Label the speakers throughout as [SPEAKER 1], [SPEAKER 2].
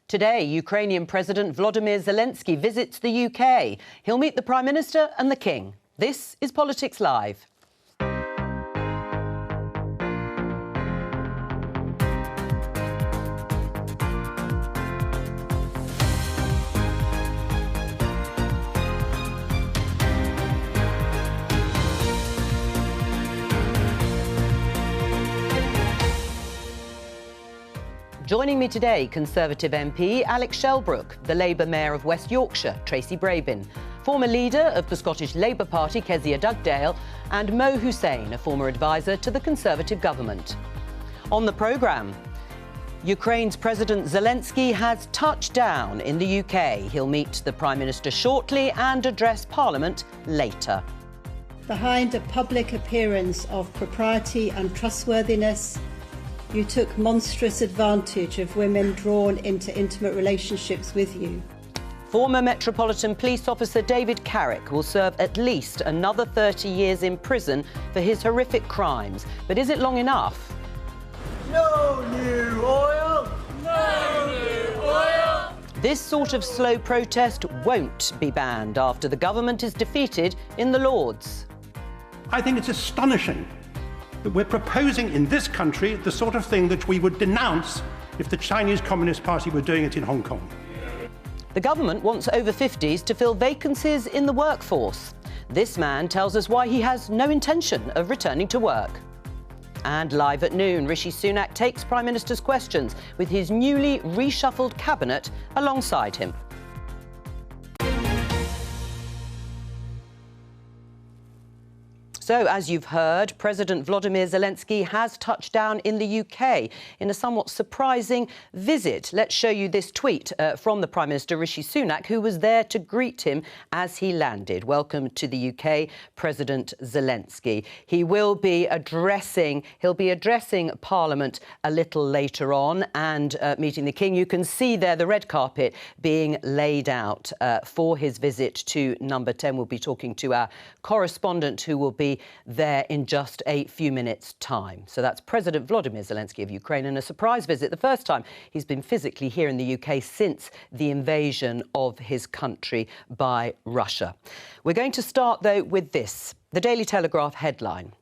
[SPEAKER 1] Today, Ukrainian President Volodymyr Zelensky visits the UK. He'll meet the Prime Minister and the King. This is Politics Live. Joining me today, Conservative MP Alex Shelbrooke, the Labour Mayor of West Yorkshire, Tracy Brabin, former leader of the Scottish Labour Party, Kezia Dugdale, and Mo Hussein, a former advisor to the Conservative government. On the programme, Ukraine's President Zelensky has touched down in the UK. He'll meet the Prime Minister shortly and address Parliament later.
[SPEAKER 2] Behind a public appearance of propriety and trustworthiness, you took monstrous advantage of women drawn into intimate relationships with you.
[SPEAKER 1] Former Metropolitan Police Officer David Carrick will serve at least another 30 years in prison for his horrific crimes. But is it long enough?
[SPEAKER 3] No new oil! No new oil!
[SPEAKER 1] This sort of slow protest won't be banned after the government is defeated in the Lords.
[SPEAKER 4] I think it's astonishing that we're proposing in this country the sort of thing that we would denounce if the Chinese Communist Party were doing it in Hong Kong.
[SPEAKER 1] The government wants over 50s to fill vacancies in the workforce. This man tells us why he has no intention of returning to work. And live at noon, Rishi Sunak takes Prime Minister's questions with his newly reshuffled cabinet alongside him. So, as you've heard, President Volodymyr Zelensky has touched down in the UK in a somewhat surprising visit. Let's show you this tweet from the Prime Minister, Rishi Sunak, who was there to greet him as he landed. Welcome to the UK, President Zelensky. He'll be addressing Parliament a little later on and meeting the King. You can see there the red carpet being laid out for his visit to Number 10. We'll be talking to our correspondent who will be there in just a few minutes' time. So that's President Volodymyr Zelensky of Ukraine, and a surprise visit, the first time he's been physically here in the UK since the invasion of his country by Russia. We're going to start, though, with this. The Daily Telegraph headline: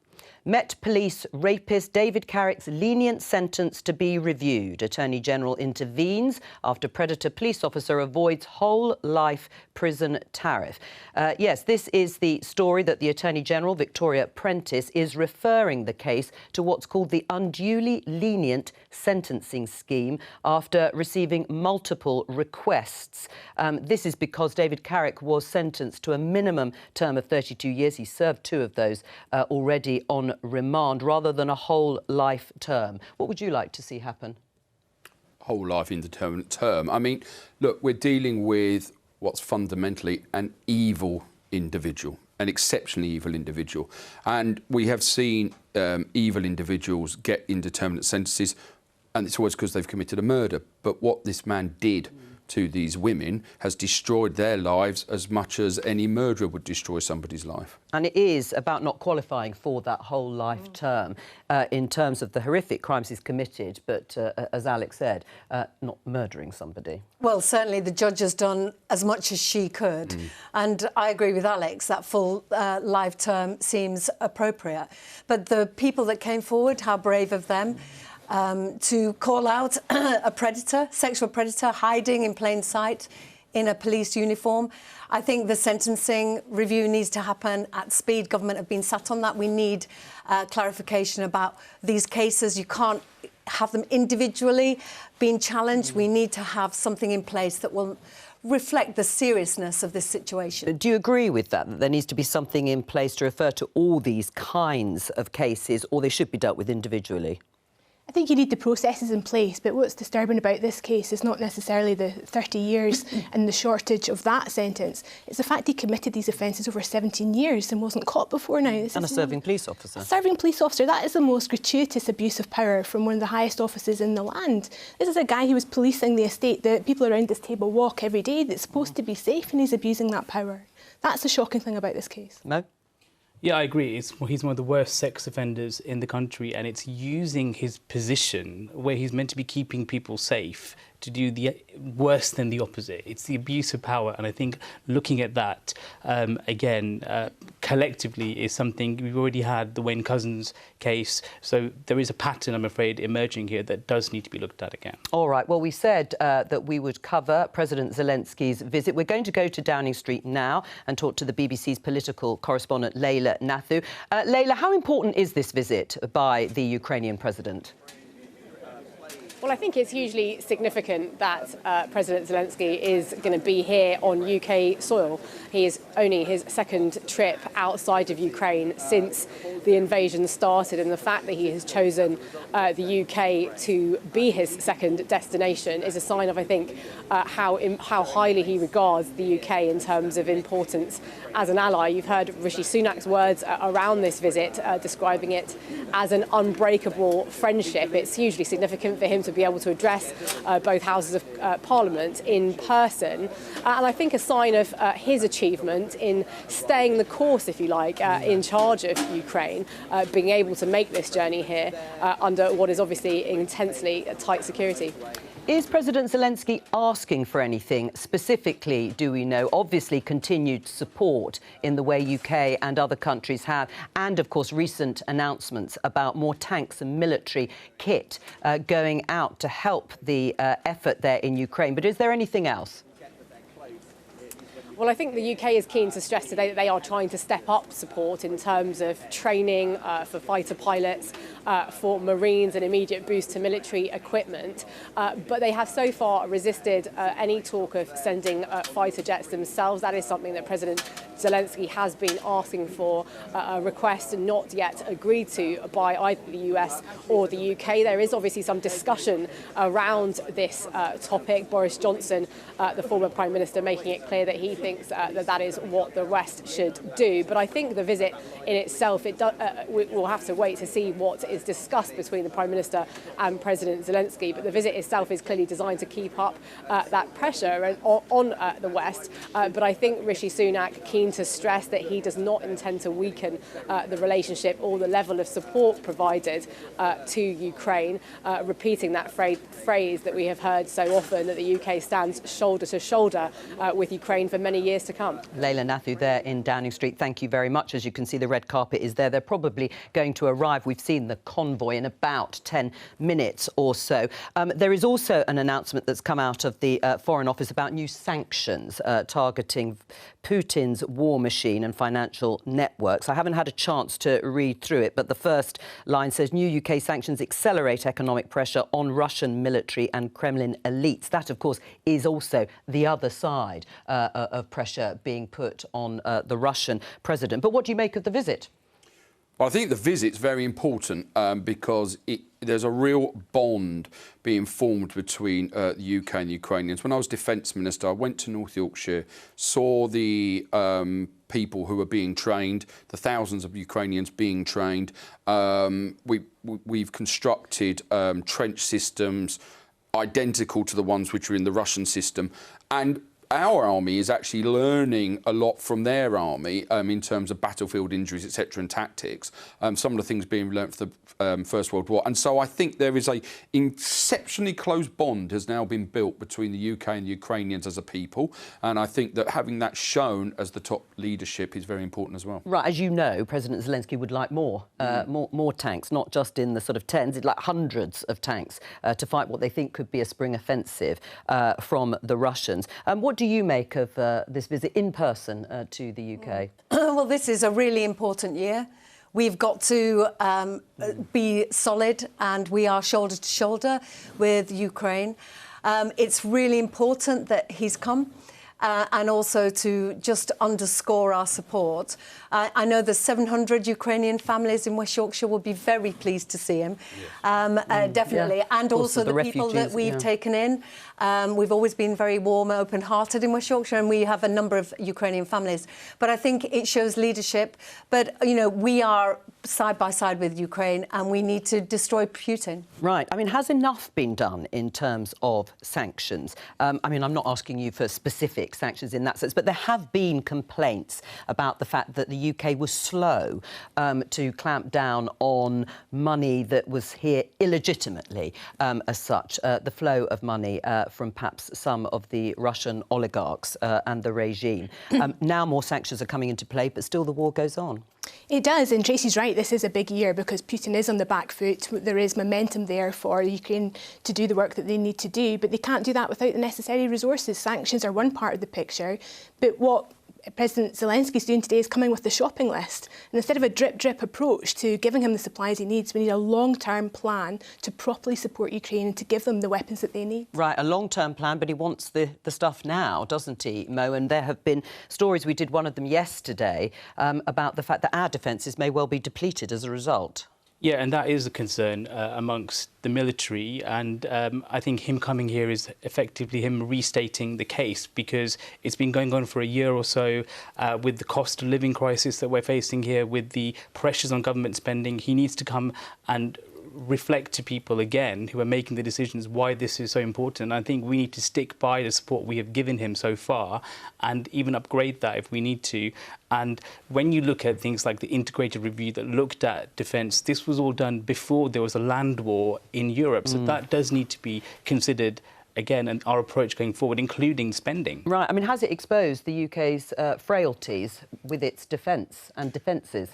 [SPEAKER 1] Met Police rapist David Carrick's lenient sentence to be reviewed. Attorney General intervenes after predator police officer avoids whole life prison tariff. Yes, this is the story that the Attorney General, Victoria Prentice, is referring the case to what's called the unduly lenient sentencing scheme after receiving multiple requests. This is because David Carrick was sentenced to a minimum term of 32 years. He served 2 of those already on remand rather than a whole life term. What would you like to see happen?
[SPEAKER 5] Whole life indeterminate term. I mean, look, we're dealing with what's fundamentally an evil individual, an exceptionally evil individual. And we have seen evil individuals get indeterminate sentences, and it's always because they've committed a murder. But what this man did to these women has destroyed their lives as much as any murderer would destroy somebody's life.
[SPEAKER 1] And it is about not qualifying for that whole life term in terms of the horrific crimes he's committed, but as Alex said, not murdering somebody.
[SPEAKER 6] Well, certainly the judge has done as much as she could. And I agree with Alex, that full life term seems appropriate. But the people that came forward, how brave of them. To call out a predator, sexual predator, hiding in plain sight in a police uniform. I think the sentencing review needs to happen at speed. Government have been sat on that. We need clarification about these cases. You can't have them individually being challenged. We need to have something in place that will reflect the seriousness of this situation.
[SPEAKER 1] Do you agree with that, that there needs to be something in place to refer to all these kinds of cases, or they should be dealt with individually?
[SPEAKER 7] I think you need the processes in place, but what's disturbing about this case is not necessarily the 30 years and the shortage of that sentence. It's the fact he committed these offences over 17 years and wasn't caught before now.
[SPEAKER 1] And a serving police officer.
[SPEAKER 7] A serving police officer, that is the most gratuitous abuse of power from one of the highest offices in the land. This is a guy who was policing the estate that people around this table walk every day that's supposed to be safe, and he's abusing that power. That's the shocking thing about this case.
[SPEAKER 1] Mo?
[SPEAKER 8] Yeah, I agree. He's one of the worst sex offenders in the country, and it's using his position where he's meant to be keeping people safe to do the worse than the opposite. It's the abuse of power, and I think looking at that collectively is something. We've already had the Wayne Couzens case, so there is a pattern, I'm afraid, emerging here that does need to be looked at again.
[SPEAKER 1] All right. Well, we said that we would cover President Zelensky's visit. We're going to go to Downing Street now and talk to the BBC's political correspondent Leila Nathu. Leila, how important is this visit by the Ukrainian president?
[SPEAKER 9] Well, I think it's hugely significant that President Zelensky is going to be here on UK soil. He is only his second trip outside of Ukraine since the invasion started, and the fact that he has chosen the UK to be his second destination is a sign of, I think, how highly he regards the UK in terms of importance as an ally. You've heard Rishi Sunak's words around this visit, describing it as an unbreakable friendship. It's hugely significant for him to be able to address both houses of Parliament in person, and I think a sign of his achievement in staying the course, if you like, in charge of Ukraine, being able to make this journey here under what is obviously intensely tight security.
[SPEAKER 1] Is President Zelensky asking for anything specifically, do we know? Obviously continued support in the way UK and other countries have, and of course recent announcements about more tanks and military kit going out to help the effort there in Ukraine. But is there anything else?
[SPEAKER 9] Well, I think the UK is keen to stress today that they are trying to step up support in terms of training for fighter pilots, for Marines, an immediate boost to military equipment. But they have so far resisted any talk of sending fighter jets themselves. That is something that President Zelensky has been asking for, a request not yet agreed to by either the US or the UK. There is obviously some discussion around this topic. Boris Johnson, the former Prime Minister, making it clear that he thinks that is what the West should do. But I think the visit in itself, we'll have to wait to see what is discussed between the Prime Minister and President Zelensky. But the visit itself is clearly designed to keep up that pressure on the West. But I think Rishi Sunak keen to stress that he does not intend to weaken the relationship or the level of support provided to Ukraine, repeating that phrase that we have heard so often, that the UK stands shoulder to shoulder with Ukraine for many years to come.
[SPEAKER 1] Leila Nathu there in Downing Street, thank you very much. As you can see, the red carpet is there. They're probably going to arrive. We've seen the convoy in about 10 minutes or so. There is also an announcement that's come out of the Foreign Office about new sanctions targeting Putin's war machine and financial networks. I haven't had a chance to read through it, but the first line says new UK sanctions accelerate economic pressure on Russian military and Kremlin elites. That, of course, is also the other side of pressure being put on the Russian president. But what do you make of the visit?
[SPEAKER 5] Well, I think the visit's very important because there's a real bond being formed between the UK and the Ukrainians. When I was Defence Minister, I went to North Yorkshire, saw the people who are being trained, the thousands of Ukrainians being trained. We've constructed trench systems identical to the ones which are in the Russian system, and our army is actually learning a lot from their army in terms of battlefield injuries, etc., and tactics. Some of the things being learnt for the First World War. And so I think there is a exceptionally close bond has now been built between the UK and the Ukrainians as a people. And I think that having that shown as the top leadership is very important as well.
[SPEAKER 1] Right, as you know, President Zelensky would like more tanks, not just in the sort of tens, like hundreds of tanks to fight what they think could be a spring offensive from the Russians. What do you make of this visit in person to the UK?
[SPEAKER 6] Well, this is a really important year. We've got to be solid, and we are shoulder to shoulder with Ukraine. It's really important that he's come. And also to just underscore our support. I know there's 700 Ukrainian families in West Yorkshire will be very pleased to see him, definitely. Yeah. And also the people that we've taken in. We've always been very warm, open-hearted in West Yorkshire, and we have a number of Ukrainian families. But I think it shows leadership. But, you know, we are side by side with Ukraine, and we need to destroy Putin.
[SPEAKER 1] Right. I mean, has enough been done in terms of sanctions? I mean, I'm not asking you for specifics economic sanctions in that sense, but there have been complaints about the fact that the UK was slow to clamp down on money that was here illegitimately, as such, the flow of money from perhaps some of the Russian oligarchs and the regime. Now more sanctions are coming into play, but still the war goes on.
[SPEAKER 7] It does, and Tracy's right, this is a big year because Putin is on the back foot. There is momentum there for Ukraine to do the work that they need to do, but they can't do that without the necessary resources. Sanctions are one part of the picture, but what President Zelensky is doing today is coming with the shopping list. And instead of a drip-drip approach to giving him the supplies he needs, we need a long-term plan to properly support Ukraine and to give them the weapons that they need.
[SPEAKER 1] Right, a long-term plan, but he wants the stuff now, doesn't he, Mo? And there have been stories, we did one of them yesterday, about the fact that our defences may well be depleted as a result.
[SPEAKER 8] Yeah, and that is a concern amongst the military. And I think him coming here is effectively him restating the case, because it's been going on for a year or so with the cost of living crisis that we're facing here, with the pressures on government spending. He needs to come and reflect to people again who are making the decisions why this is so important. I think we need to stick by the support we have given him so far and even upgrade that if we need to. And when you look at things like the integrated review that looked at defence, this was all done before there was a land war in Europe. So that does need to be considered again, and our approach going forward, including spending.
[SPEAKER 1] Right. I mean, has it exposed the UK's frailties with its defence and defences?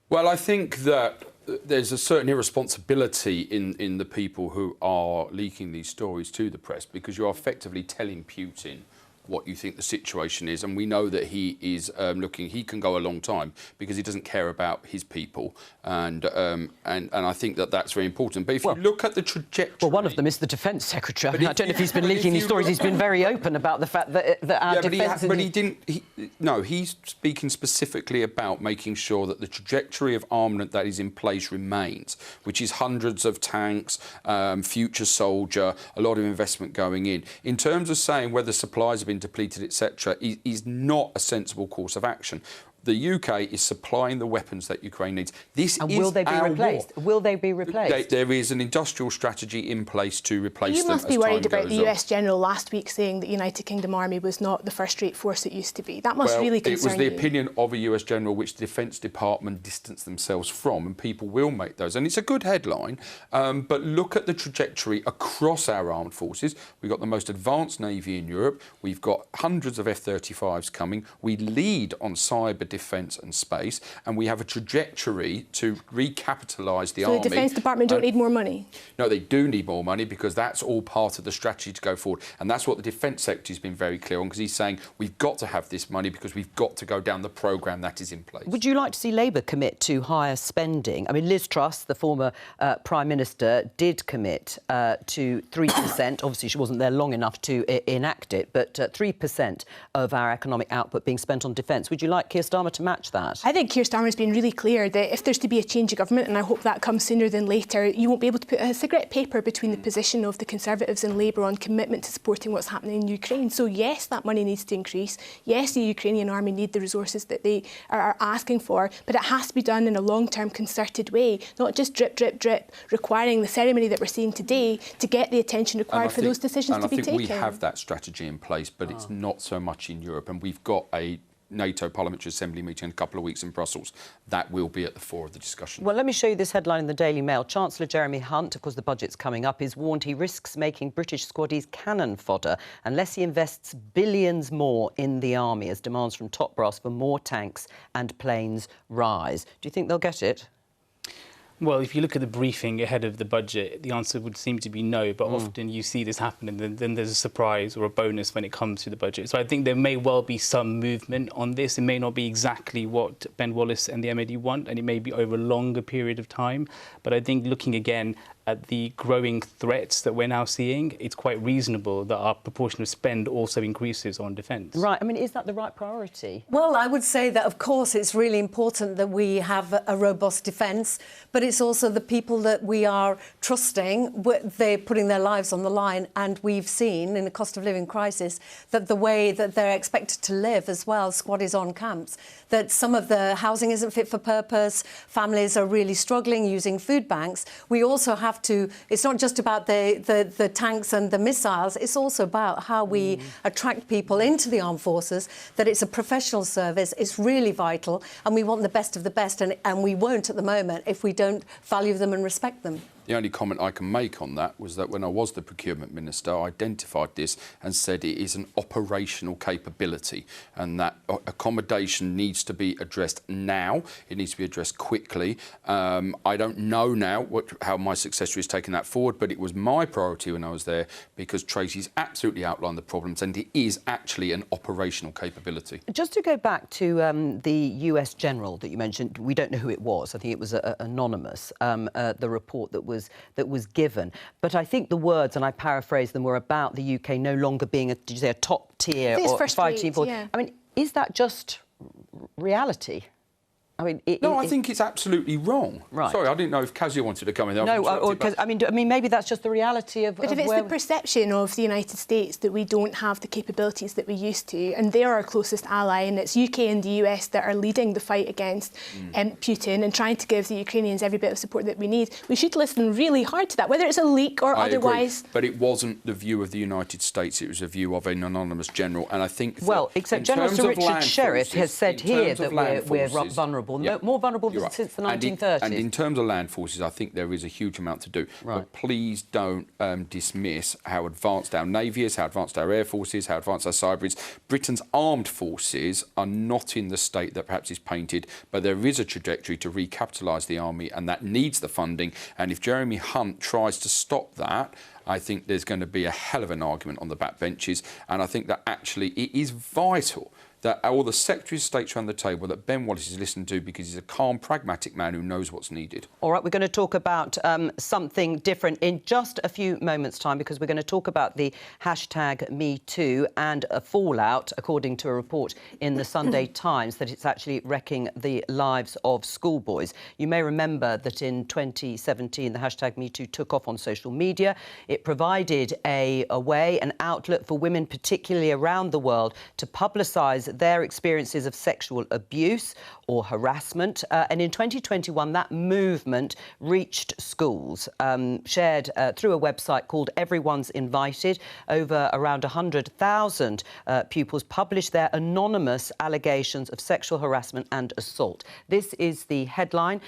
[SPEAKER 5] Well, I think that there's a certain irresponsibility in the people who are leaking these stories to the press, because you're effectively telling Putin what you think the situation is, and we know that he is he can go a long time because he doesn't care about his people, and I think that that's very important. But if you look at the trajectory,
[SPEAKER 1] well, one of them is the Defence Secretary. I don't know if he's been leaking these stories. He's been very open about the fact that our defence.
[SPEAKER 5] But he didn't. No, he's speaking specifically about making sure that the trajectory of armament that is in place remains, which is hundreds of tanks, future soldier, a lot of investment going in. In terms of saying whether supplies have been depleted, etc., is not a sensible course of action. The UK is supplying the weapons that Ukraine needs. This
[SPEAKER 1] and
[SPEAKER 5] is
[SPEAKER 1] will they be
[SPEAKER 5] our
[SPEAKER 1] replaced?
[SPEAKER 5] war.
[SPEAKER 1] Will they be replaced?
[SPEAKER 5] There is an industrial strategy in place to replace them.
[SPEAKER 7] You must be
[SPEAKER 5] as time
[SPEAKER 7] worried about
[SPEAKER 5] goes
[SPEAKER 7] the
[SPEAKER 5] on.
[SPEAKER 7] US General last week saying that the United Kingdom Army was not the first-rate force it used to be. That must really concern you.
[SPEAKER 5] It was the opinion of a US General which the Defence Department distanced themselves from, and people will make those. And it's a good headline, but look at the trajectory across our armed forces. We've got the most advanced Navy in Europe. We've got hundreds of F-35s coming. We lead on cyber defence and space, and we have a trajectory to recapitalise the army.
[SPEAKER 7] So the Defence Department don't need more money?
[SPEAKER 5] No, they do need more money, because that's all part of the strategy to go forward. And that's what the Defence Secretary has been very clear on, because he's saying we've got to have this money because we've got to go down the programme that is in place.
[SPEAKER 1] Would you like to see Labour commit to higher spending? I mean, Liz Truss, the former Prime Minister, did commit to 3%. Obviously, she wasn't there long enough to enact it, but 3% of our economic output being spent on defence. Would you like Keir Starmer to match that?
[SPEAKER 7] I think Keir Starmer has been really clear that if there's to be a change of government, and I hope that comes sooner than later, you won't be able to put a cigarette paper between the position of the Conservatives and Labour on commitment to supporting what's happening in Ukraine. So yes, that money needs to increase. Yes, the Ukrainian army need the resources that they are asking for, but it has to be done in a long-term concerted way, not just drip, drip, drip, requiring the ceremony that we're seeing today to get the attention required for those decisions to be taken.
[SPEAKER 5] And I think we have that strategy in place, but it's not so much in Europe, and we've got a NATO Parliamentary Assembly meeting in a couple of weeks in Brussels. That will be at the fore of the discussion.
[SPEAKER 1] Well, let me show you this headline in the Daily Mail. Chancellor Jeremy Hunt, of course the budget's coming up, is warned he risks making British squaddies cannon fodder unless he invests billions more in the army, as demands from top brass for more tanks and planes rise. Do you think they'll get it?
[SPEAKER 8] Well, if you look at the briefing ahead of the budget, the answer would seem to be no, but often you see this happen and then there's a surprise or a bonus when it comes to the budget. So I think there may well be some movement on this. It may not be exactly what Ben Wallace and the MOD want, and it may be over a longer period of time. But I think looking again at the growing threats that we're now seeing, it's quite reasonable that our proportion of spend also increases on defence.
[SPEAKER 1] Right. I mean, is that the right priority?
[SPEAKER 6] Well, I would say that, of course, it's really important that we have a robust defence, but it's also the people that we are trusting. They're putting their lives on the line, and we've seen in the cost of living crisis that the way that they're expected to live as well, squaddies on camps, that some of the housing isn't fit for purpose, families are really struggling using food banks. We also have have to. It's not just about the tanks and the missiles. It's also about how we attract people into the armed forces. That it's a professional service. It's really vital, and we want the best of the best, and we won't at the moment if we don't value them and respect them.
[SPEAKER 5] The only comment I can make on that was that when I was the procurement minister, I identified this and said it is an operational capability and that accommodation needs to be addressed now. It needs to be addressed quickly. I don't know now how my successor is taking that forward, but it was my priority when I was there because Tracy's absolutely outlined the problems and it is actually an operational capability.
[SPEAKER 1] Just to go back to the US general that you mentioned, we don't know who it was. I think it was anonymous, the report that was given. But I think the words, and I paraphrase them, were about the UK no longer being did you say a top tier or fighting force? Yeah. I mean, is that just reality? I mean,
[SPEAKER 5] I think it's absolutely wrong. Right. Sorry, I didn't know if Kazia wanted to come in.
[SPEAKER 1] No, because I mean, maybe that's just the reality of.
[SPEAKER 7] But if it's the perception of the United States that we don't have the capabilities that we used to, and they're our closest ally, and it's UK and the US that are leading the fight against Putin and trying to give the Ukrainians every bit of support that we need, we should listen really hard to that, whether it's a leak or otherwise.
[SPEAKER 5] Agree, but it wasn't the view of the United States; it was a view of an anonymous general, and I think.
[SPEAKER 1] Well, except General Sir Richard Sheriff has said here that we're vulnerable.
[SPEAKER 5] Yep.
[SPEAKER 1] More vulnerable than since the 1930s.
[SPEAKER 5] And in terms of land forces, I think there is a huge amount to do. Right. But please don't dismiss how advanced our Navy is, how advanced our Air Force is, how advanced our cyber is. Britain's armed forces are not in the state that perhaps is painted, but there is a trajectory to recapitalise the army, and that needs the funding. And if Jeremy Hunt tries to stop that, I think there's going to be a hell of an argument on the backbenches. And I think that actually it is vital that all the Secretaries of State around the table that Ben Wallace is listening to because he's a calm, pragmatic man who knows what's needed.
[SPEAKER 1] All right, we're going to talk about something different in just a few moments' time because we're going to talk about the hashtag #MeToo and a fallout, according to a report in the Sunday Times, that it's actually wrecking the lives of schoolboys. You may remember that in 2017, the hashtag #MeToo took off on social media. It provided a way, an outlet for women, particularly around the world, to publicise their experiences of sexual abuse or harassment. And in 2021, that movement reached schools, shared through a website called Everyone's Invited. Around 100,000 pupils published their anonymous allegations of sexual harassment and assault. This is the headline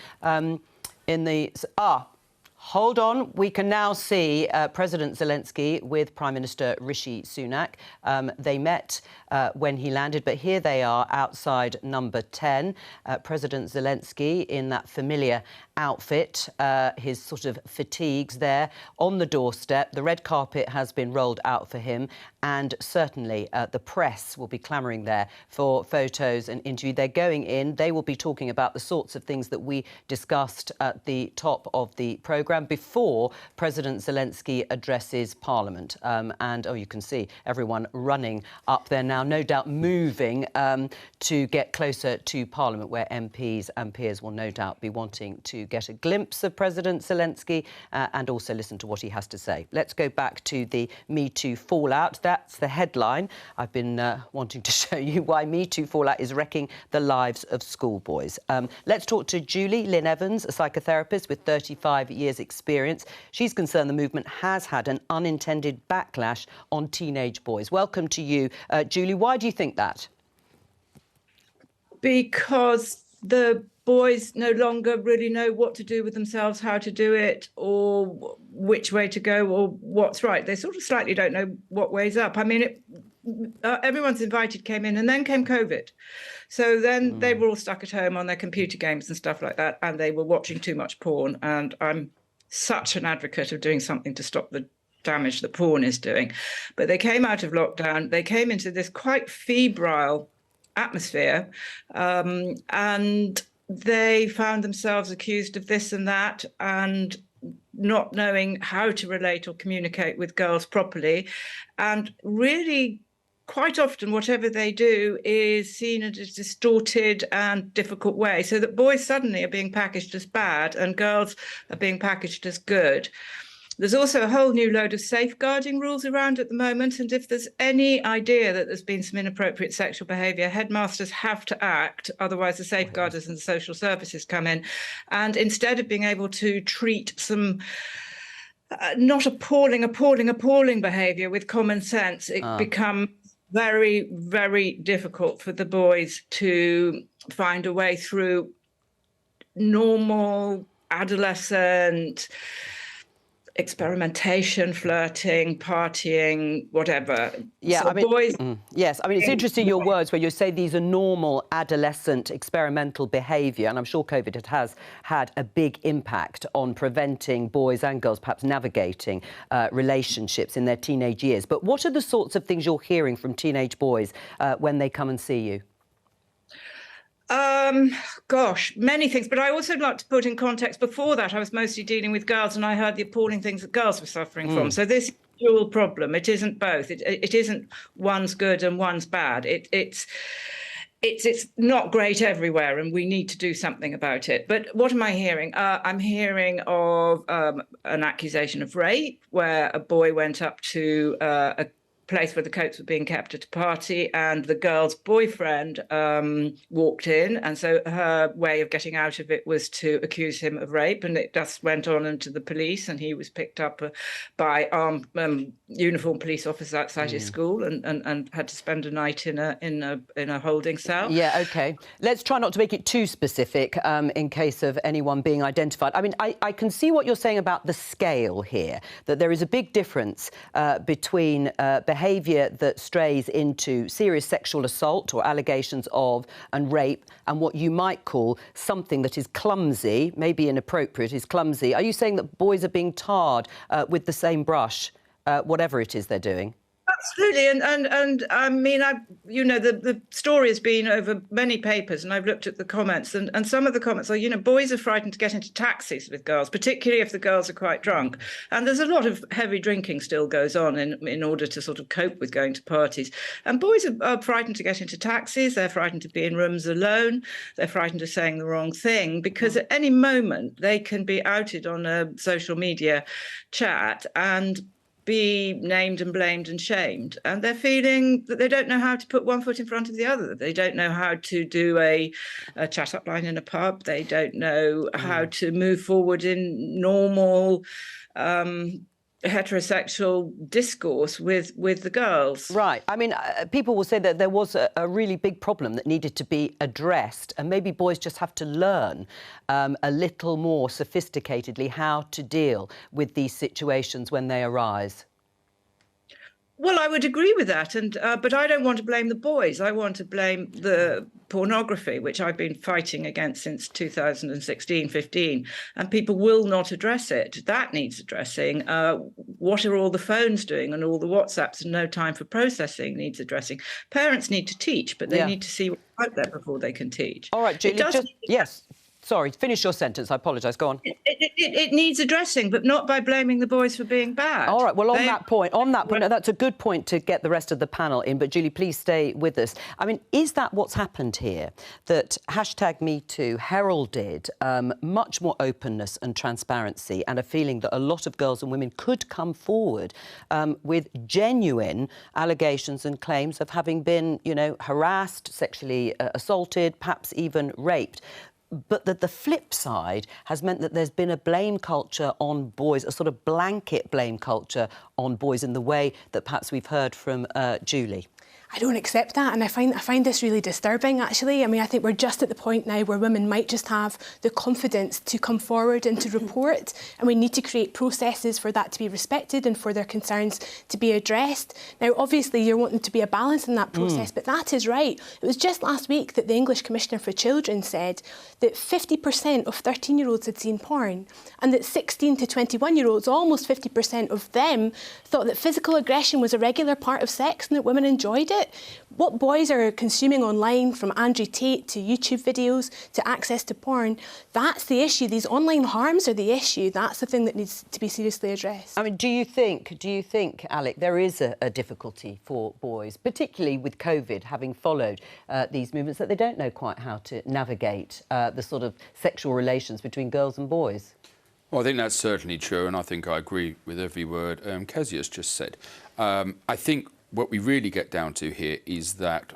[SPEAKER 1] Hold on. We can now see President Zelensky with Prime Minister Rishi Sunak. They met when he landed, but here they are outside number 10. President Zelensky in that familiar outfit, his sort of fatigues there on the doorstep. The red carpet has been rolled out for him, and certainly the press will be clamouring there for photos and interview. They're going in. They will be talking about the sorts of things that we discussed at the top of the programme before President Zelensky addresses Parliament. You can see everyone running up there now, no doubt moving to get closer to Parliament, where MPs and peers will no doubt be wanting to get a glimpse of President Zelensky and also listen to what he has to say. Let's go back to the Me Too fallout. That's the headline. I've been wanting to show you why Me Too fallout is wrecking the lives of schoolboys. Let's talk to Julie Lynn Evans, a psychotherapist with 35 years' experience. She's concerned the movement has had an unintended backlash on teenage boys. Welcome to you, Julie. Why do you think that?
[SPEAKER 10] Because the boys no longer really know what to do with themselves, how to do it, or which way to go, or what's right. They sort of slightly don't know what way's up. I mean, Everyone's Invited came in, and then came COVID. So then they were all stuck at home on their computer games and stuff like that, and they were watching too much porn. And I'm such an advocate of doing something to stop the damage that porn is doing. But they came out of lockdown. They came into this quite febrile atmosphere, and they found themselves accused of this and that, and not knowing how to relate or communicate with girls properly. And really, quite often, whatever they do is seen in a distorted and difficult way, so that boys suddenly are being packaged as bad and girls are being packaged as good. There's also a whole new load of safeguarding rules around at the moment, and if there's any idea that there's been some inappropriate sexual behaviour, headmasters have to act, otherwise the safeguarders and the social services come in. And instead of being able to treat some not appalling behaviour with common sense. It becomes very, very difficult for the boys to find a way through normal adolescent experimentation, flirting, partying, whatever.
[SPEAKER 1] Yeah,
[SPEAKER 10] so
[SPEAKER 1] I mean,
[SPEAKER 10] boys.
[SPEAKER 1] Yes, I mean, it's interesting your words where you say these are normal adolescent experimental behaviour, and I'm sure COVID has had a big impact on preventing boys and girls perhaps navigating relationships in their teenage years. But what are the sorts of things you're hearing from teenage boys when they come and see you?
[SPEAKER 10] Gosh, many things. But I also like to put in context, before that, I was mostly dealing with girls, and I heard the appalling things that girls were suffering from. So this is a dual problem. It isn't both. It isn't one's good and one's bad. It's not great everywhere, and we need to do something about it. But what am I hearing? I'm hearing of an accusation of rape, where a boy went up to a place where the coats were being kept at a party, and the girl's boyfriend walked in, and so her way of getting out of it was to accuse him of rape, and it just went on into the police, and he was picked up by armed uniformed police officers outside his school, and had to spend a night in a holding cell.
[SPEAKER 1] Yeah, OK. Let's try not to make it too specific in case of anyone being identified. I mean, I can see what you're saying about the scale here, that there is a big difference between behaviour that strays into serious sexual assault or allegations of and rape, and what you might call something that is clumsy, maybe inappropriate, is clumsy. Are you saying that boys are being tarred with the same brush, whatever it is they're doing?
[SPEAKER 10] Absolutely, and I mean, the story has been over many papers, and I've looked at the comments, and some of the comments are, boys are frightened to get into taxis with girls, particularly if the girls are quite drunk. And there's a lot of heavy drinking still goes on in order to sort of cope with going to parties. And boys are frightened to get into taxis. They're frightened to be in rooms alone. They're frightened of saying the wrong thing, because at any moment they can be outed on a social media chat and be named and blamed and shamed, and they're feeling that they don't know how to put one foot in front of the other. They don't know how to do a chat-up line in a pub. They don't know how to move forward in normal heterosexual discourse with the girls.
[SPEAKER 1] Right. I mean, people will say that there was a really big problem that needed to be addressed, and maybe boys just have to learn a little more sophisticatedly how to deal with these situations when they arise.
[SPEAKER 10] Well, I would agree with that, but I don't want to blame the boys. I want to blame the pornography, which I've been fighting against since 2016-15, and people will not address it. That needs addressing. What are all the phones doing, and all the WhatsApps and no time for processing needs addressing. Parents need to teach, but they need to see what's out there before they can teach.
[SPEAKER 1] All right, Julie, yes. Sorry, finish your sentence. I apologise. Go on.
[SPEAKER 10] It needs addressing, but not by blaming the boys for being bad.
[SPEAKER 1] All right, well, on that point, that's a good point to get the rest of the panel in, but Julie, please stay with us. I mean, is that what's happened here, that #MeToo heralded much more openness and transparency, and a feeling that a lot of girls and women could come forward with genuine allegations and claims of having been, harassed, sexually assaulted, perhaps even raped? But that the flip side has meant that there's been a blame culture on boys, a sort of blanket blame culture on boys in the way that perhaps we've heard from Julie.
[SPEAKER 7] I don't accept that, and I find this really disturbing, actually. I mean, I think we're just at the point now where women might just have the confidence to come forward and to report, and we need to create processes for that to be respected and for their concerns to be addressed. Now, obviously, you're wanting to be a balance in that process, but that is right. It was just last week that the English Commissioner for Children said that 50% of 13-year-olds had seen porn, and that 16 to 21-year-olds, almost 50% of them, thought that physical aggression was a regular part of sex and that women enjoyed it. What boys are consuming online, from Andrew Tate to YouTube videos to access to porn, that's the issue. These online harms are the issue. That's the thing that needs to be seriously addressed.
[SPEAKER 1] I mean, do you think, Alec, there is a difficulty for boys, particularly with COVID, having followed these movements, that they don't know quite how to navigate the sort of sexual relations between girls and boys?
[SPEAKER 5] Well, I think that's certainly true, and I think I agree with every word Kezia's just said. I think what we really get down to here is that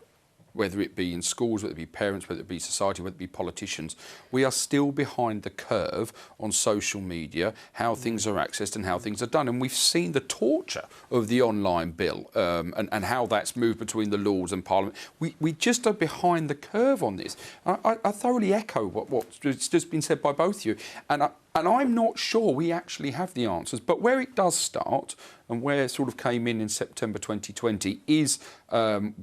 [SPEAKER 5] whether it be in schools, whether it be parents, whether it be society, whether it be politicians, we are still behind the curve on social media, how things are accessed and how things are done. And we've seen the torture of the online bill and how that's moved between the Lords and Parliament. We just are behind the curve on this. I thoroughly echo what's just been said by both of you. And I'm not sure we actually have the answers. But where it does start, and where it sort of came in September 2020, is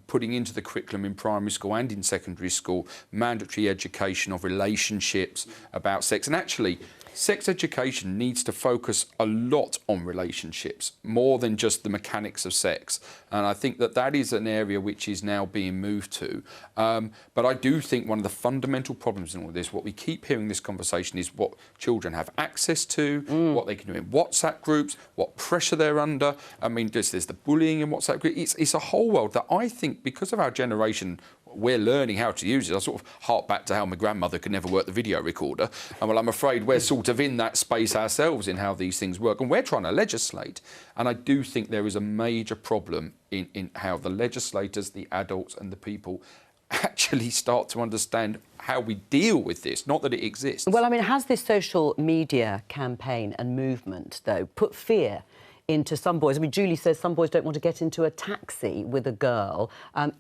[SPEAKER 5] putting into the curriculum in primary school and in secondary school mandatory education of relationships, about sex. And actually, sex education needs to focus a lot on relationships, more than just the mechanics of sex. And I think that is an area which is now being moved to. But I do think one of the fundamental problems in all this, what we keep hearing in this conversation, is what children have access to, what they can do in WhatsApp groups, what pressure they're under. I mean, there's the bullying in WhatsApp groups. It's a whole world that I think, because of our generation, we're learning how to use it. I sort of hark back to how my grandmother could never work the video recorder. And well, I'm afraid we're sort of in that space ourselves in how these things work. And we're trying to legislate. And I do think there is a major problem in how the legislators, the adults and the people actually start to understand how we deal with this, not that it exists.
[SPEAKER 1] Well, I mean, has this social media campaign and movement, though, put fear into some boys? I mean, Julie says some boys don't want to get into a taxi with a girl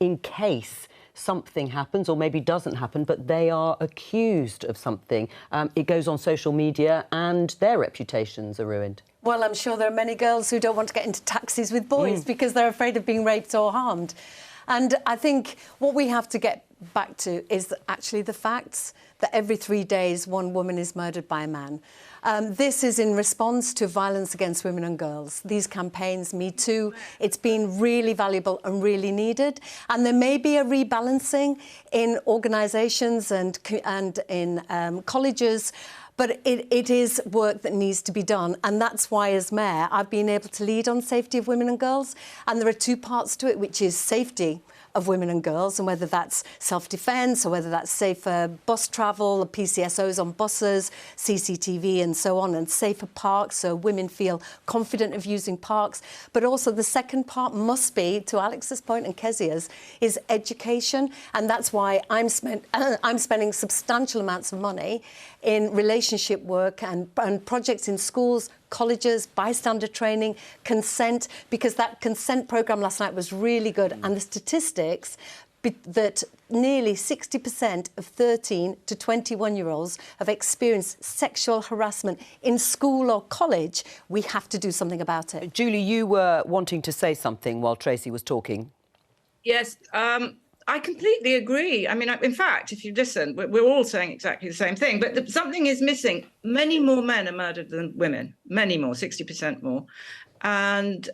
[SPEAKER 1] in case something happens, or maybe doesn't happen, but they are accused of something. It goes on social media and their reputations are ruined.
[SPEAKER 6] Well, I'm sure there are many girls who don't want to get into taxis with boys because they're afraid of being raped or harmed. And I think what we have to get back to is actually the facts, that every 3 days one woman is murdered by a man. This is in response to violence against women and girls. These campaigns, Me Too, it's been really valuable and really needed. And there may be a rebalancing in organisations and in colleges, but it is work that needs to be done. And that's why, as Mayor, I've been able to lead on safety of women and girls. And there are two parts to it, which is safety of women and girls, and whether that's self-defence or whether that's safer bus travel, PCSOs on buses, CCTV and so on, and safer parks so women feel confident of using parks. But also the second part must be, to Alex's point and Kezia's, is education. And that's why I'm spending substantial amounts of money in relationship work and projects in schools, colleges, bystander training, consent, because that consent programme last night was really good. And the statistics that nearly 60% of 13 to 21-year-olds have experienced sexual harassment in school or college. We have to do something about it.
[SPEAKER 1] Julie, you were wanting to say something while Tracy was talking.
[SPEAKER 10] Yes, I completely agree. I mean, in fact, if you listen, we're all saying exactly the same thing, but something is missing. Many more men are murdered than women, many more, 60% more. And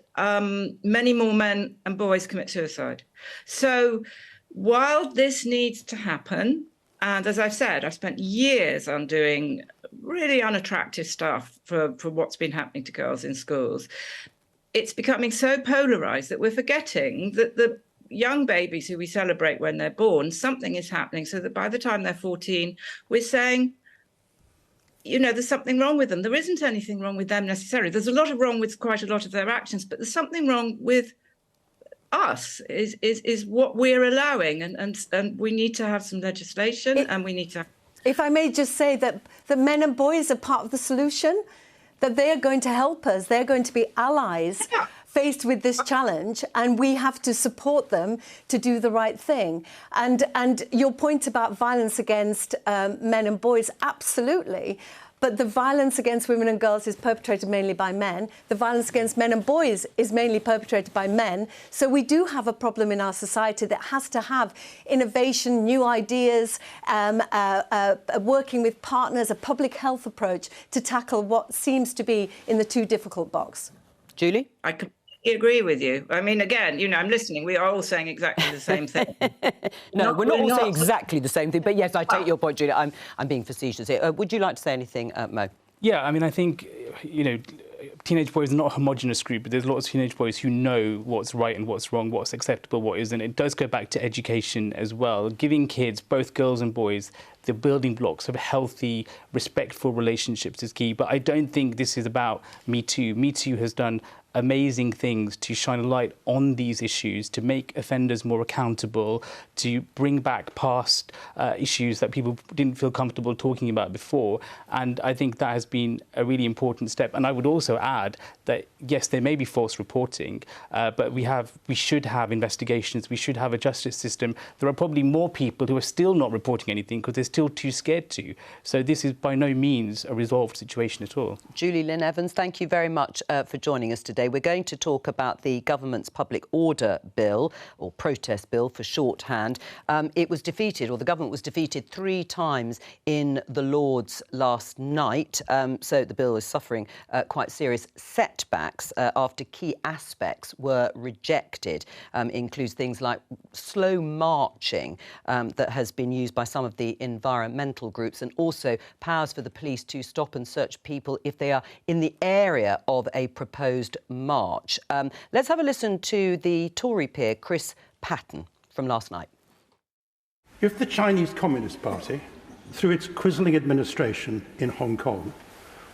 [SPEAKER 10] many more men and boys commit suicide. So while this needs to happen, and as I've said, I've spent years on doing really unattractive stuff for what's been happening to girls in schools, it's becoming so polarised that we're forgetting that the young babies who we celebrate when they're born, something is happening so that by the time they're 14, we're saying, you know, there's something wrong with them. There isn't anything wrong with them necessarily. There's a lot of wrong with quite a lot of their actions, but there's something wrong with us, is what we're allowing. And we need to have some legislation and we need to...
[SPEAKER 6] If I may just say that the men and boys are part of the solution, that they are going to help us. They're going to be allies. Yeah. Faced with this challenge, and we have to support them to do the right thing. And your point about violence against men and boys, absolutely. But the violence against women and girls is perpetrated mainly by men. The violence against men and boys is mainly perpetrated by men. So we do have a problem in our society that has to have innovation, new ideas, working with partners, a public health approach to tackle what seems to be in the too difficult box.
[SPEAKER 1] Julie?
[SPEAKER 10] I completely agree with you. I mean, again, you know, I'm listening. We are all saying exactly the same thing.
[SPEAKER 1] No, we're not all saying exactly the same thing. But yes, I take your point, Julie. I'm being facetious here. Would you like to say anything, Mo?
[SPEAKER 8] Yeah, I mean, I think, you know, teenage boys are not a homogenous group, but there's lots of teenage boys who know what's right and what's wrong, what's acceptable, what isn't. It does go back to education as well, giving kids, both girls and boys, the building blocks of healthy, respectful relationships is key. But I don't think this is about Me Too. Me Too has done amazing things to shine a light on these issues, to make offenders more accountable, to bring back past issues that people didn't feel comfortable talking about before. And I think that has been a really important step. And I would also add that, yes, there may be false reporting, but we should have investigations, we should have a justice system. There are probably more people who are still not reporting anything because they're still too scared to. So this is by no means a resolved situation at all.
[SPEAKER 1] Julie Lynn Evans, thank you very much for joining us today. We're going to talk about the government's public order bill, or protest bill for shorthand. It was defeated, or the government was defeated 3 times in the Lords last night. So the bill is suffering quite serious setbacks after key aspects were rejected. Includes things like slow marching that has been used by some of the environmental groups, and also powers for the police to stop and search people if they are in the area of a proposed march. Let's have a listen to the Tory peer, Chris Patten, from last night.
[SPEAKER 4] If the Chinese Communist Party, through its quisling administration in Hong Kong,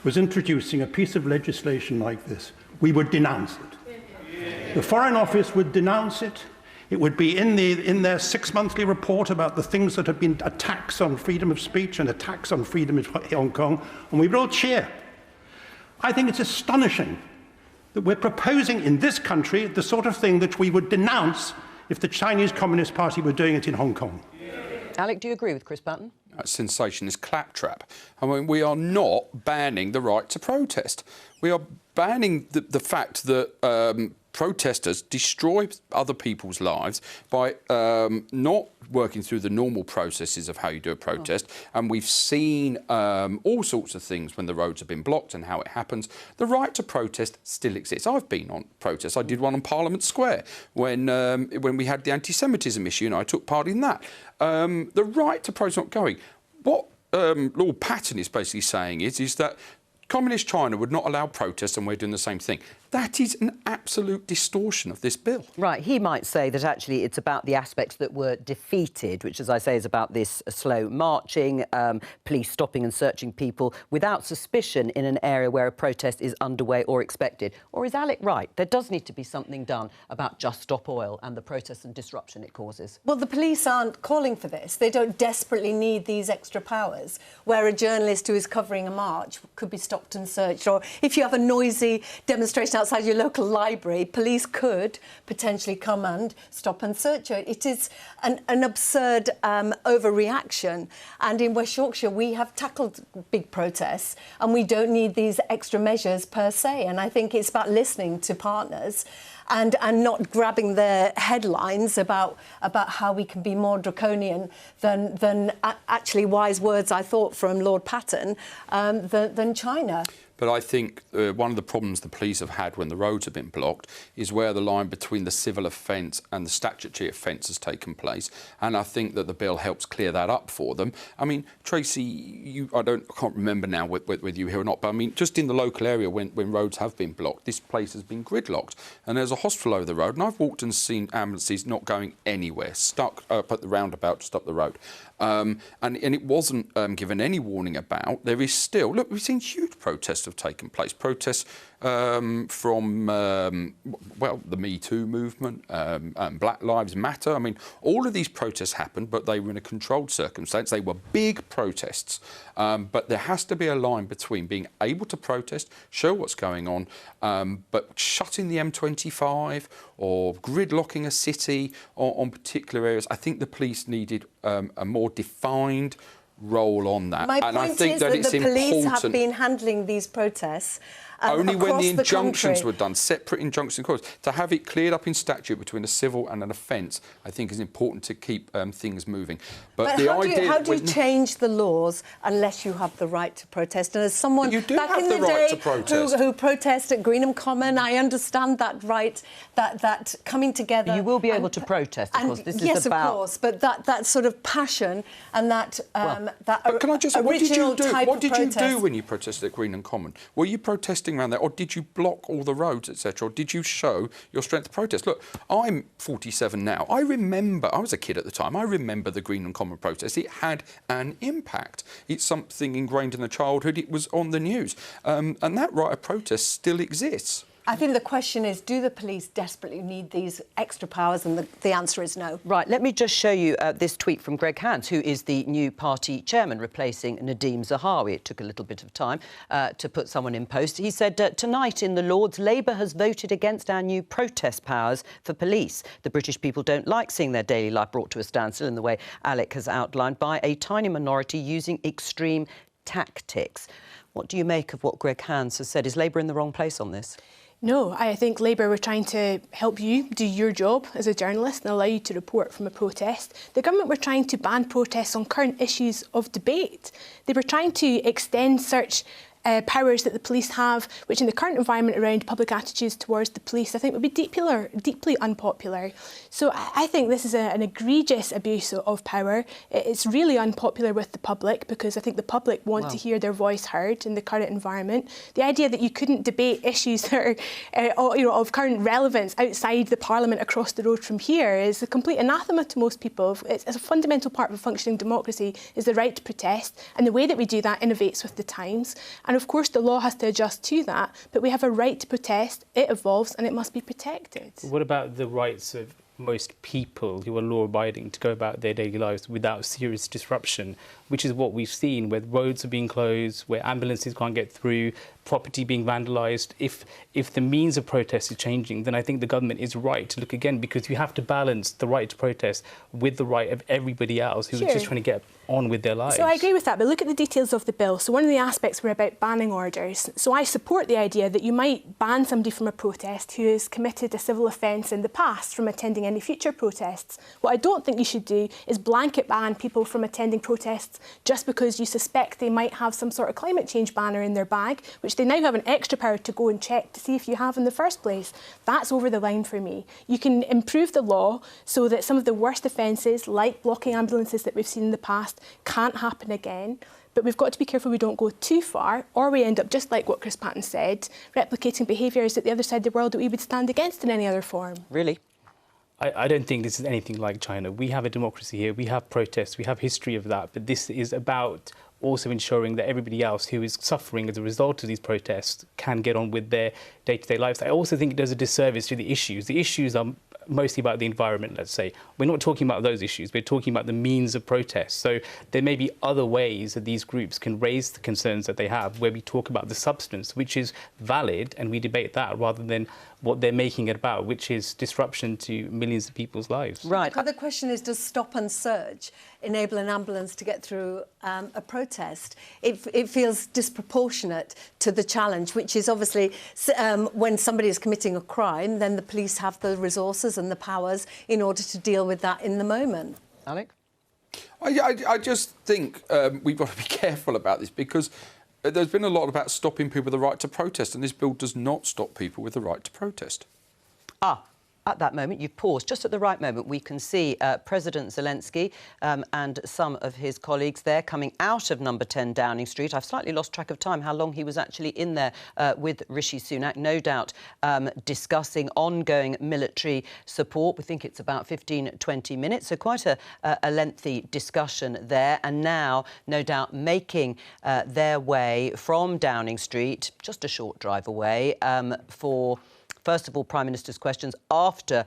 [SPEAKER 4] was introducing a piece of legislation like this, we would denounce it. The Foreign Office would denounce it. It would be in their 6-monthly report about the things that have been attacks on freedom of speech and attacks on freedom in Hong Kong, and we would all cheer. I think it's astonishing that we're proposing in this country the sort of thing that we would denounce if the Chinese Communist Party were doing it in Hong Kong.
[SPEAKER 1] Alec, do you agree with Chris Patten?
[SPEAKER 5] Sensation is claptrap. I mean, we are not banning the right to protest. We are banning the fact that protesters destroy other people's lives by not working through the normal processes of how you do a protest. And we've seen all sorts of things when the roads have been blocked and how it happens. The right to protest still exists. I've been on protests. I did one on Parliament Square when we had the anti-Semitism issue, and I took part in that. The right to protest is not going. What Lord Patten is basically saying is that Communist China would not allow protests, and we're doing the same thing. That is an absolute distortion of this bill.
[SPEAKER 1] Right, he might say that actually it's about the aspects that were defeated, which, as I say, is about this slow marching, police stopping and searching people without suspicion in an area where a protest is underway or expected. Or is Alec right? There does need to be something done about Just Stop Oil and the protests and disruption it causes.
[SPEAKER 6] Well, the police aren't calling for this. They don't desperately need these extra powers, where a journalist who is covering a march could be stopped and searched. Or if you have a noisy demonstration outside your local library, police could potentially come and stop and search it. It is an absurd overreaction. And in West Yorkshire, we have tackled big protests, and we don't need these extra measures per se. And I think it's about listening to partners and not grabbing their headlines about how we can be more draconian than actually wise words, I thought, from Lord Patten, than China.
[SPEAKER 5] But I think one of the problems the police have had when the roads have been blocked is where the line between the civil offence and the statutory offence has taken place. And I think that the bill helps clear that up for them. I mean, Tracy, I can't remember now whether you here or not, but I mean, just in the local area when roads have been blocked, this place has been gridlocked. And there's a hospital over the road, and I've walked and seen ambulances not going anywhere, stuck up at the roundabout just up the road. And it wasn't given any warning about. There is still, look, we've seen huge protests have taken place. Protests from, the Me Too movement, and Black Lives Matter. I mean, all of these protests happened, but they were in a controlled circumstance. They were big protests. But there has to be a line between being able to protest, show what's going on, but shutting the M25 or gridlocking a city on particular areas. I think the police needed a more defined role on that.
[SPEAKER 6] My point is that the police have been handling these protests
[SPEAKER 5] only when the injunctions
[SPEAKER 6] country.
[SPEAKER 5] were done, separate injunctions. To have it cleared up in statute between a civil and an offence, I think is important to keep things moving.
[SPEAKER 6] But
[SPEAKER 5] the
[SPEAKER 6] how
[SPEAKER 5] idea
[SPEAKER 6] do you change the laws unless you have the right to protest? And as someone back in the day who protested at Greenham Common, I understand that right, that coming together.
[SPEAKER 1] You will be able to protest, of course. This is
[SPEAKER 6] yes,
[SPEAKER 1] about...
[SPEAKER 6] of course, but that sort of passion and that
[SPEAKER 5] but can I just,
[SPEAKER 6] original type
[SPEAKER 5] what did you do
[SPEAKER 6] protest.
[SPEAKER 5] when you protested at Greenham Common? Were you protesting around there, or did you block all the roads, etc., or did you show your strength to protest? Look, I'm 47 now. I was a kid at the time. I remember the Greenham Common protest. It had an impact. It's something ingrained in the childhood. It was on the news. And that right of protest still exists.
[SPEAKER 6] I think the question is, do the police desperately need these extra powers? And the answer is no.
[SPEAKER 1] Right, let me just show you this tweet from Greg Hans, who is the new party chairman, replacing Nadeem Zahawi. It took a little bit of time to put someone in post. He said, tonight in the Lords, Labour has voted against our new protest powers for police. The British people don't like seeing their daily life brought to a standstill in the way Alec has outlined by a tiny minority using extreme tactics. What do you make of what Greg Hans has said? Is Labour in the wrong place on this?
[SPEAKER 7] No, I think Labour were trying to help you do your job as a journalist and allow you to report from a protest. The government were trying to ban protests on current issues of debate. They were trying to extend such powers that the police have, which in the current environment around public attitudes towards the police, I think would be deeply unpopular. So I think this is an egregious abuse of power. It's really unpopular with the public because I think the public want to hear their voice heard in the current environment. The idea that you couldn't debate issues that are of current relevance outside the Parliament across the road from here is a complete anathema to most people. It's a fundamental part of a functioning democracy is the right to protest, and the way that we do that innovates with the times. And of course, the law has to adjust to that, but we have a right to protest, it evolves, and it must be protected.
[SPEAKER 8] What about the rights of most people who are law-abiding to go about their daily lives without serious disruption, which is what we've seen, where roads are being closed, where ambulances can't get through, property being vandalised? If the means of protest is changing, then I think the government is right to look again, because you have to balance the right to protest with the right of everybody else who is just trying to get on with their lives.
[SPEAKER 7] So I agree with that, but look at the details of the bill. So one of the aspects were about banning orders. So I support the idea that you might ban somebody from a protest who has committed a civil offence in the past from attending any future protests. What I don't think you should do is blanket ban people from attending protests just because you suspect they might have some sort of climate change banner in their bag, which they now have an extra power to go and check to see if you have in the first place. That's over the line for me. You can improve the law so that some of the worst offences, like blocking ambulances that we've seen in the past, can't happen again. But we've got to be careful we don't go too far, or we end up, just like what Chris Patton said, replicating behaviours at the other side of the world that we would stand against in any other form.
[SPEAKER 1] Really?
[SPEAKER 8] I don't think this is anything like China. We have a democracy here, we have protests, we have history of that, but this is about also ensuring that everybody else who is suffering as a result of these protests can get on with their day-to-day lives. I also think it does a disservice to the issues. The issues are mostly about the environment, let's say. We're not talking about those issues, we're talking about the means of protest. So there may be other ways that these groups can raise the concerns that they have, where we talk about the substance, which is valid, and we debate that rather than what they're making it about, which is disruption to millions of people's lives.
[SPEAKER 1] Right.
[SPEAKER 6] But the question is, does stop and search enable an ambulance to get through a protest? It feels disproportionate to the challenge, which is obviously when somebody is committing a crime, then the police have the resources and the powers in order to deal with that in the moment.
[SPEAKER 1] Alec?
[SPEAKER 5] I just think we've got to be careful about this, because there's been a lot about stopping people with the right to protest, and this bill does not stop people with the right to protest.
[SPEAKER 1] At that moment, you've paused. Just at the right moment, we can see President Zelensky and some of his colleagues there coming out of number 10 Downing Street. I've slightly lost track of time, how long he was actually in there with Rishi Sunak, no doubt discussing ongoing military support. We think it's about 15-20 minutes, so quite a lengthy discussion there. And now, no doubt, making their way from Downing Street, just a short drive away, for first of all, Prime Minister's questions, after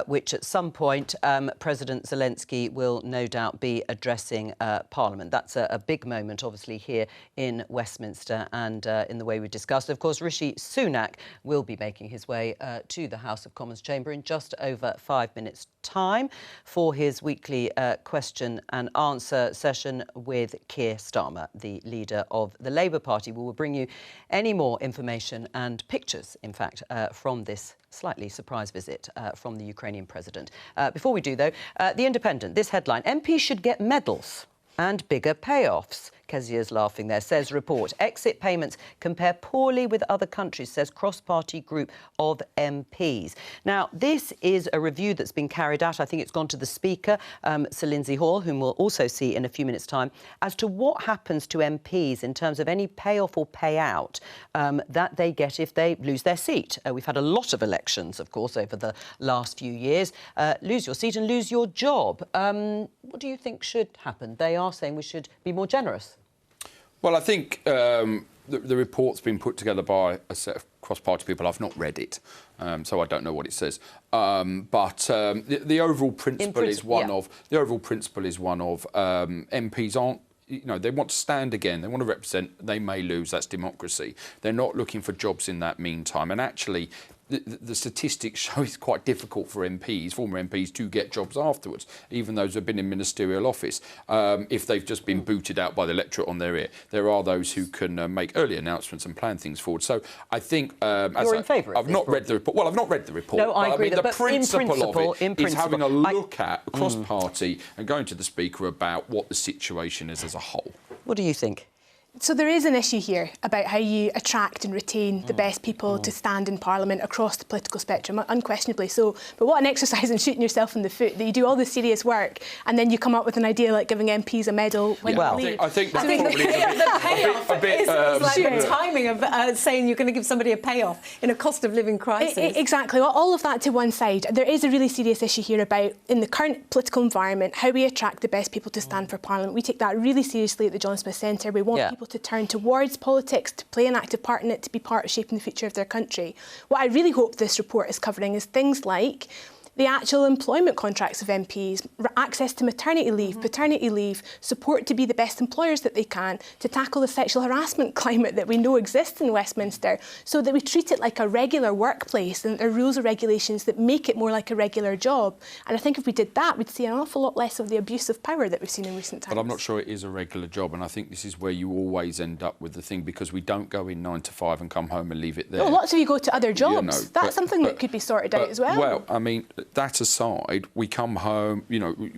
[SPEAKER 1] which at some point President Zelensky will no doubt be addressing Parliament. That's a big moment, obviously, here in Westminster and in the way we discussed. Of course, Rishi Sunak will be making his way to the House of Commons chamber in just over 5 minutes' time for his weekly question and answer session with Keir Starmer, the leader of the Labour Party. We will bring you any more information and pictures, in fact, from this slightly surprise visit from the Ukrainian president. Before we do, though, The Independent, this headline: MPs should get medals and bigger payoffs. Kezia's laughing there, says report. Exit payments compare poorly with other countries, says cross-party group of MPs. Now, this is a review that's been carried out. I think it's gone to the Speaker, Sir Lindsay Hall, whom we'll also see in a few minutes' time, as to what happens to MPs in terms of any payoff or payout that they get if they lose their seat. We've had a lot of elections, of course, over the last few years. Lose your seat and lose your job. What do you think should happen? They are saying we should be more generous.
[SPEAKER 5] Well, I think the report's been put together by a set of cross-party people. I've not read it, so I don't know what it says. But the overall principle is one of MPs aren't. They want to stand again. They want to represent. They may lose. That's democracy. They're not looking for jobs in that meantime. And actually, the statistics show it's quite difficult for MPs, former MPs, to get jobs afterwards, even those who have been in ministerial office, if they've just been booted out by the electorate on their ear. There are those who can make early announcements and plan things forward. So I think...
[SPEAKER 1] You're in favour of
[SPEAKER 5] I've not read the report. Well, I've not read the report.
[SPEAKER 1] No, I agree.
[SPEAKER 5] The principle of it is having a
[SPEAKER 1] principle,
[SPEAKER 5] look at cross-party and going to the Speaker about what the situation is as a whole.
[SPEAKER 1] What do you think?
[SPEAKER 7] So there is an issue here about how you attract and retain the best people to stand in Parliament across the political spectrum, unquestionably so. But what an exercise in shooting yourself in the foot, that you do all the serious work and then you come up with an idea like giving MPs a medal when you leave.
[SPEAKER 5] I think that's probably
[SPEAKER 6] the payoff
[SPEAKER 5] a bit...
[SPEAKER 6] is like the timing of saying you're going to give somebody a payoff in a cost of living crisis.
[SPEAKER 7] Exactly. Well, all of that to one side. There is a really serious issue here about, in the current political environment, how we attract the best people to stand for Parliament. We take that really seriously at the John Smith Centre. We want people to turn towards politics, to play an active part in it, to be part of shaping the future of their country. What I really hope this report is covering is things like the actual employment contracts of MPs, access to maternity leave, paternity leave, support to be the best employers that they can, to tackle the sexual harassment climate that we know exists in Westminster, so that we treat it like a regular workplace and there are rules and regulations that make it more like a regular job. And I think if we did that, we'd see an awful lot less of the abuse of power that we've seen in recent times.
[SPEAKER 5] But I'm not sure it is a regular job, and I think this is where you always end up with the thing, because we don't go in 9 to 5 and come home and leave it there.
[SPEAKER 7] No, lots of you go to other jobs. That's something that could be sorted out as well.
[SPEAKER 5] Well, I mean, that aside, we come home,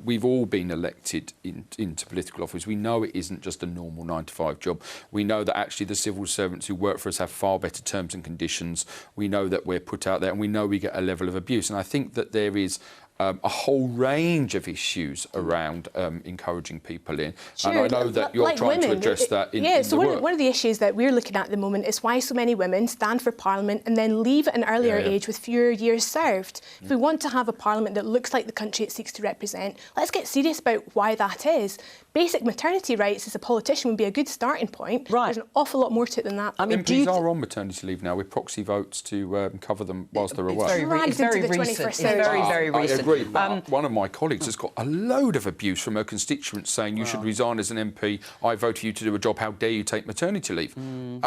[SPEAKER 5] we've all been elected into political office. We know it isn't just a normal 9 to 5 job. We know that actually the civil servants who work for us have far better terms and conditions. We know that we're put out there, and we know we get a level of abuse. And I think that there is a whole range of issues around encouraging people in.
[SPEAKER 7] Sure,
[SPEAKER 5] and I know that you're
[SPEAKER 7] like
[SPEAKER 5] trying
[SPEAKER 7] women,
[SPEAKER 5] to address that in
[SPEAKER 7] so one of the issues that we're looking at the moment is why so many women stand for Parliament and then leave at an earlier age with fewer years served. If we want to have a Parliament that looks like the country it seeks to represent, let's get serious about why that is. Basic maternity rights as a politician would be a good starting point.
[SPEAKER 1] Right.
[SPEAKER 7] There's an awful lot more to it than that.
[SPEAKER 5] I mean, MPs are on maternity leave now with proxy votes to cover them whilst they're away.
[SPEAKER 1] It's very recent. It's very recent.
[SPEAKER 5] I agree, but one of my colleagues has got a load of abuse from her constituents saying you should resign as an MP. I vote for you to do a job. How dare you take maternity leave?
[SPEAKER 1] That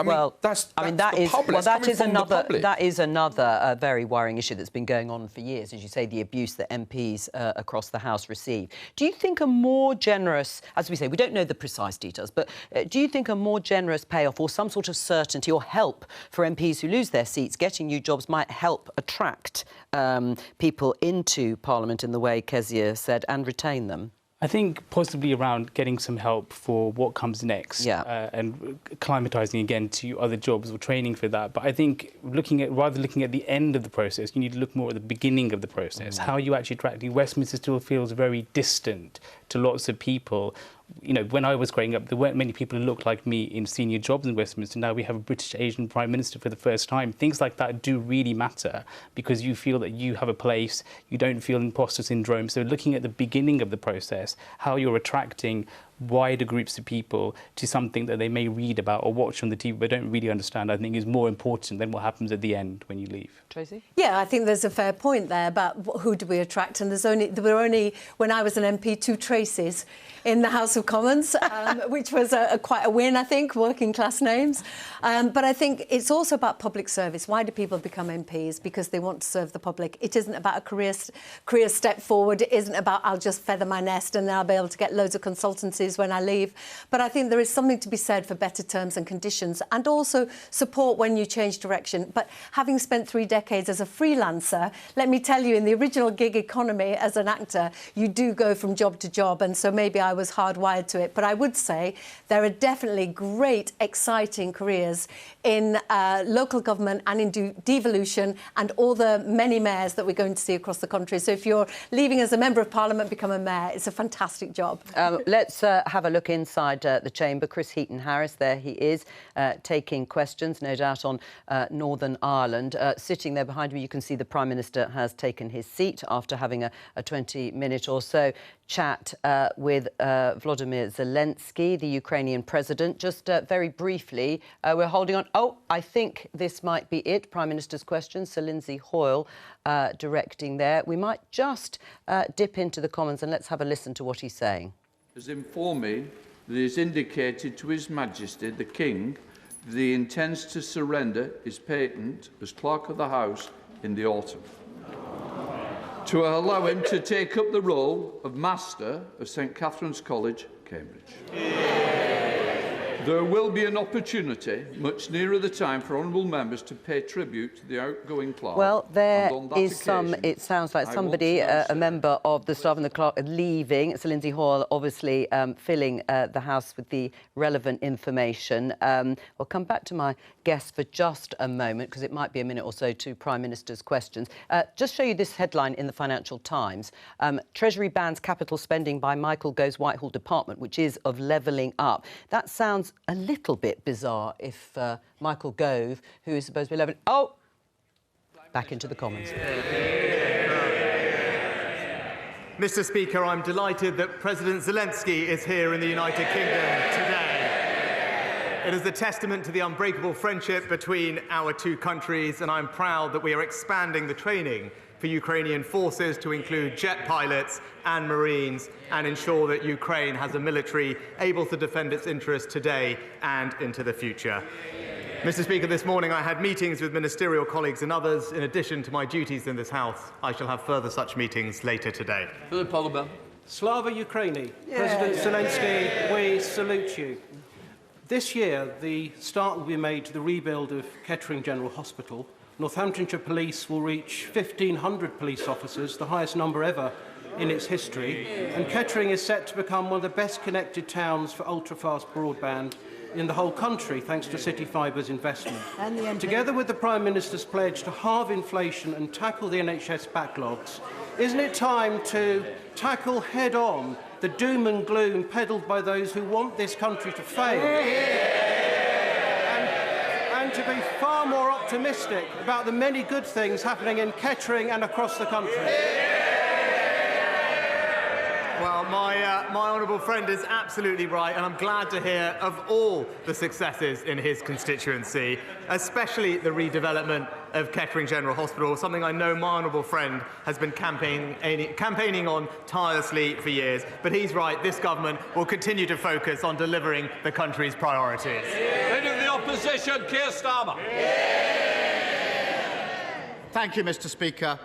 [SPEAKER 1] is another very worrying issue that's been going on for years, as you say, the abuse that MPs across the House receive. Do you think a more generous, as we say, we don't know the precise details, but do you think a more generous payoff or some sort of certainty or help for MPs who lose their seats getting new jobs might help attract people into Parliament in the way Kezia said and retain them?
[SPEAKER 8] I think possibly around getting some help for what comes next and acclimatising again to other jobs or training for that. But I think rather looking at the end of the process, you need to look more at the beginning of the process. How you actually attract. Westminster still feels very distant to lots of people. When I was growing up, there weren't many people who looked like me in senior jobs in Westminster. Now we have a British Asian Prime Minister for the first time. Things like that do really matter because you feel that you have a place, you don't feel imposter syndrome. So looking at the beginning of the process, how you're attracting wider groups of people to something that they may read about or watch on the TV but don't really understand, I think is more important than what happens at the end when you leave.
[SPEAKER 1] Tracy?
[SPEAKER 6] Yeah, I think there's a fair point there about who do we attract, and there were only, when I was an MP, 2 Tracys in the House of Commons, which was quite a win, I think, working class names. But I think it's also about public service. Why do people become MPs? Because they want to serve the public. It isn't about a career step forward. It isn't about I'll just feather my nest and then I'll be able to get loads of consultancies when I leave. But I think there is something to be said for better terms and conditions and also support when you change direction. But having spent 3 decades as a freelancer, let me tell you, in the original gig economy as an actor, you do go from job to job. And so maybe I was hardwired to it. But I would say there are definitely great, exciting careers in local government and in devolution and all the many mayors that we're going to see across the country. So if you're leaving as a Member of Parliament, become a mayor. It's a fantastic job.
[SPEAKER 1] Let's have a look inside the chamber. Chris Heaton-Harris, there he is, taking questions, no doubt, on Northern Ireland. Sitting there behind me, you can see the Prime Minister has taken his seat after having a 20-minute or so chat with Volodymyr Zelensky, the Ukrainian president. Just very briefly, we're holding on. Oh, I think this might be it. Prime Minister's questions. Sir Lindsay Hoyle directing there. We might just dip into the Commons and let's have a listen to what he's saying.
[SPEAKER 11] Has informed me that he has indicated to His Majesty the King that he intends to surrender his patent as Clerk of the House in the autumn, to allow him to take up the role of Master of St Catherine's College, Cambridge. There will be an opportunity, much nearer the time, for honourable members to pay tribute to the outgoing clerk.
[SPEAKER 1] Well, there is some, it sounds like somebody, a member of the staff and the clerk, leaving. Sir Lindsay Hoyle, obviously filling the House with the relevant information. We'll come back to my guest for just a moment, because it might be a minute or so to Prime Minister's questions. Just show you this headline in the Financial Times. Treasury bans capital spending by Michael Gove's Whitehall department, which is of levelling up. That sounds a little bit bizarre if Michael Gove, who is supposed to be levelling... Oh! Back into the Commons.
[SPEAKER 12] Mr. Speaker, I'm delighted that President Zelensky is here in the United Kingdom today. It is a testament to the unbreakable friendship between our two countries, and I'm proud that we are expanding the training for Ukrainian forces to include jet pilots and Marines, and ensure that Ukraine has a military able to defend its interests today and into the future. Mr. Speaker, this morning I had meetings with ministerial colleagues and others. In addition to my duties in this House, I shall have further such meetings later today.
[SPEAKER 13] Slava Ukraini. President Zelensky, we salute you. This year, the start will be made to the rebuild of Kettering General Hospital. Northamptonshire Police will reach 1,500 police officers, the highest number ever in its history, and Kettering is set to become one of the best connected towns for ultra-fast broadband in the whole country, thanks to City Fibre's investment. Together with the Prime Minister's pledge to halve inflation and tackle the NHS backlogs, isn't it time to tackle head-on the doom and gloom peddled by those who want this country to fail? And to be far more optimistic about the many good things happening in Kettering and across the country.
[SPEAKER 12] Well, my honourable friend is absolutely right, and I'm glad to hear of all the successes in his constituency, especially the redevelopment of Kettering General Hospital, something I know my honourable friend has been campaigning on tirelessly for years. But he's right, this government will continue to focus on delivering the country's priorities.
[SPEAKER 11] Leader of the Opposition, Keir Starmer.
[SPEAKER 14] Thank you, Mr. Speaker.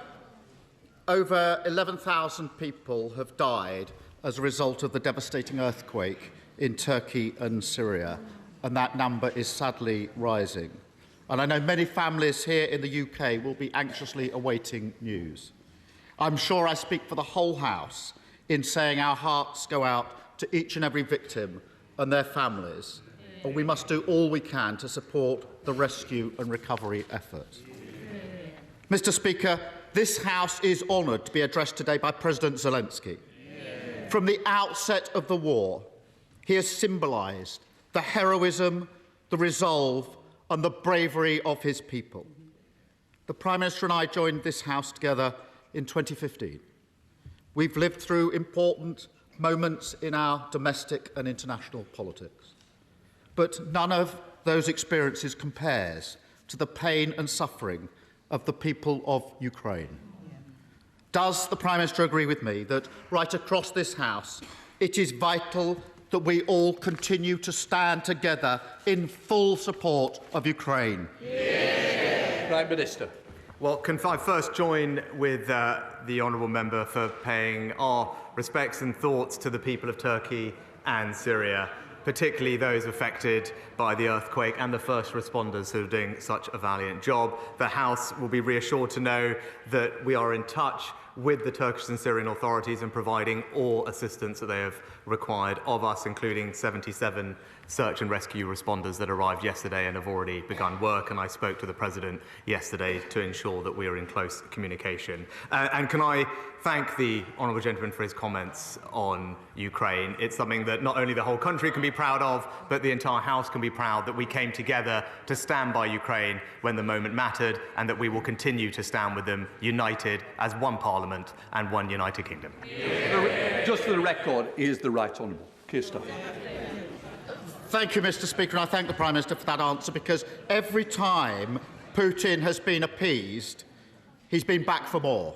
[SPEAKER 14] Over 11,000 people have died as a result of the devastating earthquake in Turkey and Syria, and that number is sadly rising. And I know many families here in the UK will be anxiously awaiting news. I'm sure I speak for the whole House in saying our hearts go out to each and every victim and their families, and we must do all we can to support the rescue and recovery efforts. Mr. Speaker, this House is honoured to be addressed today by President Zelensky. From the outset of the war, he has symbolised the heroism, the resolve and the bravery of his people. The Prime Minister and I joined this House together in 2015. We've lived through important moments in our domestic and international politics. But none of those experiences compares to the pain and suffering of the people of Ukraine. Does the Prime Minister agree with me that right across this House it is vital that we all continue to stand together in full support of Ukraine?
[SPEAKER 11] Prime Minister.
[SPEAKER 12] Well, can I first join with the honourable member for paying our respects and thoughts to the people of Turkey and Syria, particularly those affected by the earthquake and the first responders who are doing such a valiant job. The House will be reassured to know that we are in touch with the Turkish and Syrian authorities and providing all assistance that they have required of us, including 77 search and rescue responders that arrived yesterday and have already begun work. And I spoke to the President yesterday to ensure that we are in close communication. And can I thank the honourable gentleman for his comments on Ukraine. It's something that not only the whole country can be proud of, but the entire House can be proud that we came together to stand by Ukraine when the moment mattered, and that we will continue to stand with them united as one Parliament and one United Kingdom.
[SPEAKER 11] Just for the record, he is the Right Honourable Keir Starmer.
[SPEAKER 14] Thank you, Mr. Speaker, and I thank the Prime Minister for that answer, because every time Putin has been appeased, he's been back for more.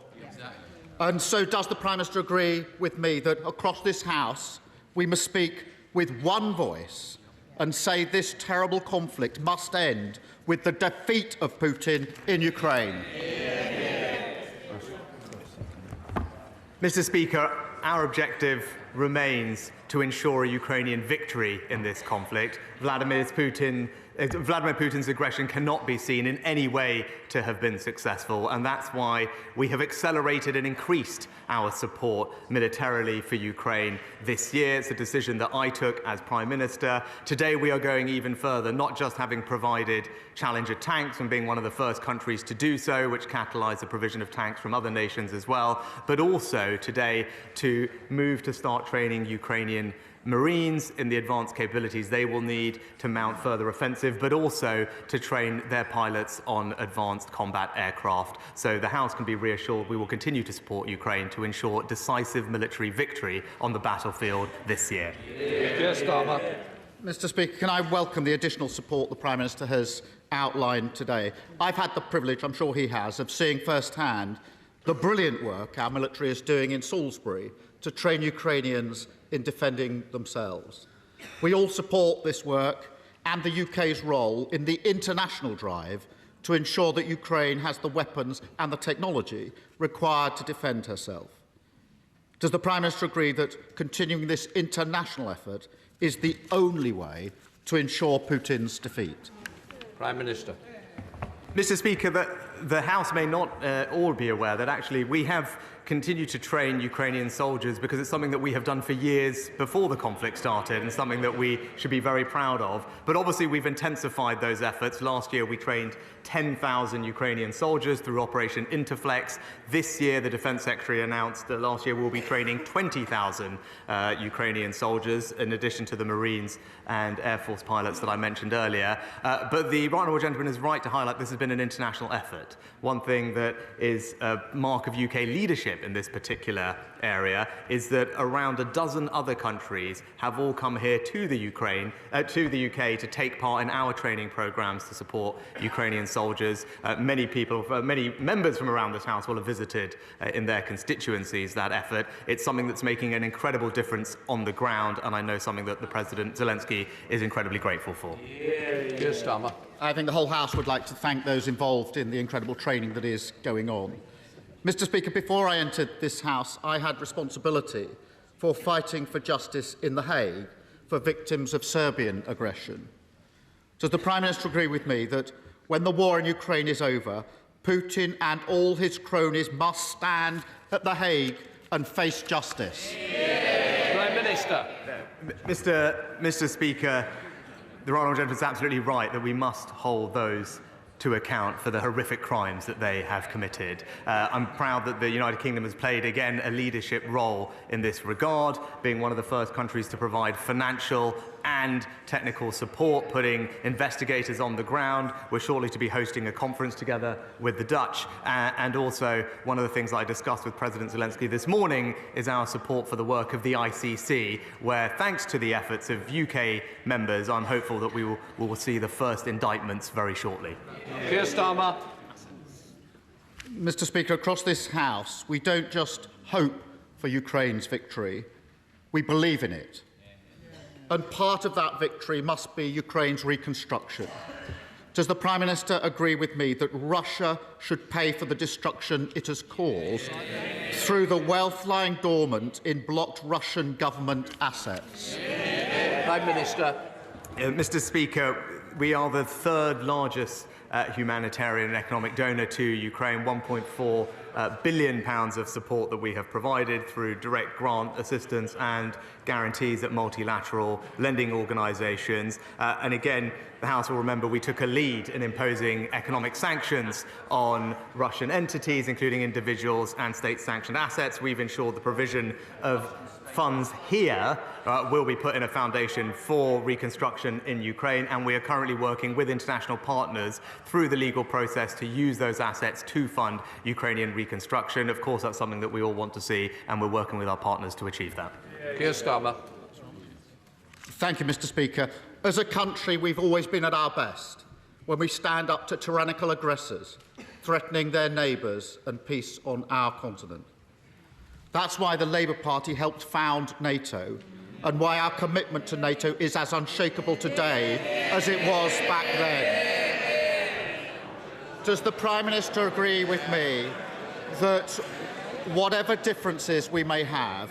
[SPEAKER 14] And so does the Prime Minister agree with me that across this House we must speak with one voice and say this terrible conflict must end with the defeat of Putin in Ukraine?
[SPEAKER 12] Mr. Speaker, our objective remains to ensure a Ukrainian victory in this conflict. Vladimir Putin's aggression cannot be seen in any way to have been successful, and that's why we have accelerated and increased our support militarily for Ukraine this year. It's a decision that I took as Prime Minister. Today we are going even further, not just having provided Challenger tanks and being one of the first countries to do so, which catalysed the provision of tanks from other nations as well, but also today to move to start training Ukrainian Marines in the advanced capabilities they will need to mount further offensive, but also to train their pilots on advanced combat aircraft. So the House can be reassured we will continue to support Ukraine to ensure decisive military victory on the battlefield this year.
[SPEAKER 11] Keir Starmer.
[SPEAKER 14] Mr. Speaker, can I welcome the additional support the Prime Minister has outlined today? I've had the privilege, I'm sure he has, of seeing firsthand the brilliant work our military is doing in Salisbury to train Ukrainians in defending themselves. We all support this work and the UK's role in the international drive to ensure that Ukraine has the weapons and the technology required to defend herself. Does the Prime Minister agree that continuing this international effort is the only way to ensure Putin's defeat?
[SPEAKER 11] Prime Minister.
[SPEAKER 12] Mr. Speaker, the House may not all be aware that actually we have continued to train Ukrainian soldiers because it's something that we have done for years before the conflict started and something that we should be very proud of. But obviously we've intensified those efforts. Last year we trained 10,000 Ukrainian soldiers through Operation Interflex. This year the Defence Secretary announced that last year we'll be training 20,000 Ukrainian soldiers in addition to the Marines and Air Force pilots that I mentioned earlier. But the Right Honourable Gentleman is right to highlight this has been an international effort. One thing that is a mark of UK leadership in this particular area is that around a dozen other countries have all come here to the UK to take part in our training programmes to support Ukrainian soldiers. Many members from around this House will have visited in their constituencies that effort. It's something that's making an incredible difference on the ground, and I know something that the President Zelensky is incredibly grateful for.
[SPEAKER 11] Keir Starmer.
[SPEAKER 14] I think the whole House would like to thank those involved in the incredible training that is going on. Mr. Speaker, before I entered this House, I had responsibility for fighting for justice in The Hague for victims of Serbian aggression. Does the Prime Minister agree with me that when the war in Ukraine is over, Putin and all his cronies must stand at The Hague and face justice?
[SPEAKER 11] Prime Minister.
[SPEAKER 12] Mr. Speaker, the Right Honourable Gentleman is absolutely right that we must hold those to account for the horrific crimes that they have committed. I'm proud that the United Kingdom has played, again, a leadership role in this regard, being one of the first countries to provide financial and technical support, putting investigators on the ground. We're shortly to be hosting a conference together with the Dutch. And also, one of the things that I discussed with President Zelensky this morning is our support for the work of the ICC, where, thanks to the efforts of UK members, I'm hopeful that we will see the first indictments very shortly.
[SPEAKER 11] Keir Starmer.
[SPEAKER 14] Mr. Speaker, across this House, we don't just hope for Ukraine's victory, we believe in it. And part of that victory must be Ukraine's reconstruction. Does the Prime Minister agree with me that Russia should pay for the destruction it has caused through the wealth lying dormant in blocked Russian government assets?
[SPEAKER 11] Prime Minister.
[SPEAKER 12] Mr. Speaker, we are the third largest humanitarian and economic donor to Ukraine, 1.4 billion of support that we have provided through direct grant assistance and guarantees at multilateral lending organisations. And again, the House will remember we took a lead in imposing economic sanctions on Russian entities, including individuals and state-sanctioned assets. We've ensured the provision of funds here will be put in a foundation for reconstruction in Ukraine, and we are currently working with international partners through the legal process to use those assets to fund Ukrainian reconstruction. Of course, that's something that we all want to see, and we're working with our partners to achieve that.
[SPEAKER 11] Keir Starmer.
[SPEAKER 14] Thank you, Mr. Speaker. As a country, we've always been at our best when we stand up to tyrannical aggressors threatening their neighbours and peace on our continent. That's why the Labour Party helped found NATO, and why our commitment to NATO is as unshakable today as it was back then. Does the Prime Minister agree with me that whatever differences we may have,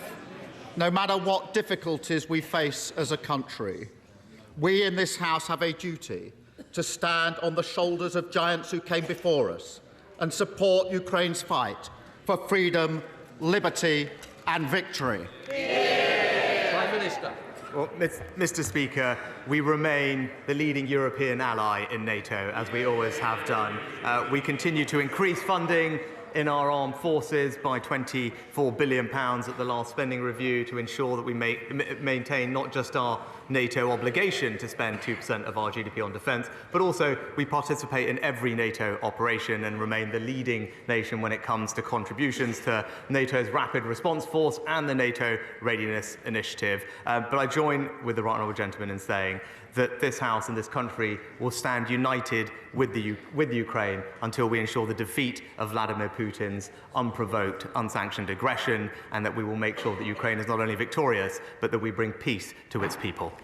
[SPEAKER 14] no matter what difficulties we face as a country, we in this House have a duty to stand on the shoulders of giants who came before us and support Ukraine's fight for freedom, liberty and victory?
[SPEAKER 11] Prime Minister.
[SPEAKER 12] Well, Mr. Speaker, we remain the leading European ally in NATO, as we always have done. We continue to increase funding in our armed forces by £24 billion at the last spending review to ensure that we maintain not just our NATO obligation to spend 2% of our GDP on defence, but also we participate in every NATO operation and remain the leading nation when it comes to contributions to NATO's Rapid Response Force and the NATO Readiness Initiative. But I join with the right honourable gentleman in saying that this House and this country will stand united with Ukraine until we ensure the defeat of Vladimir Putin's unprovoked, unsanctioned aggression, and that we will make sure that Ukraine is not only victorious, but that we bring peace to its people.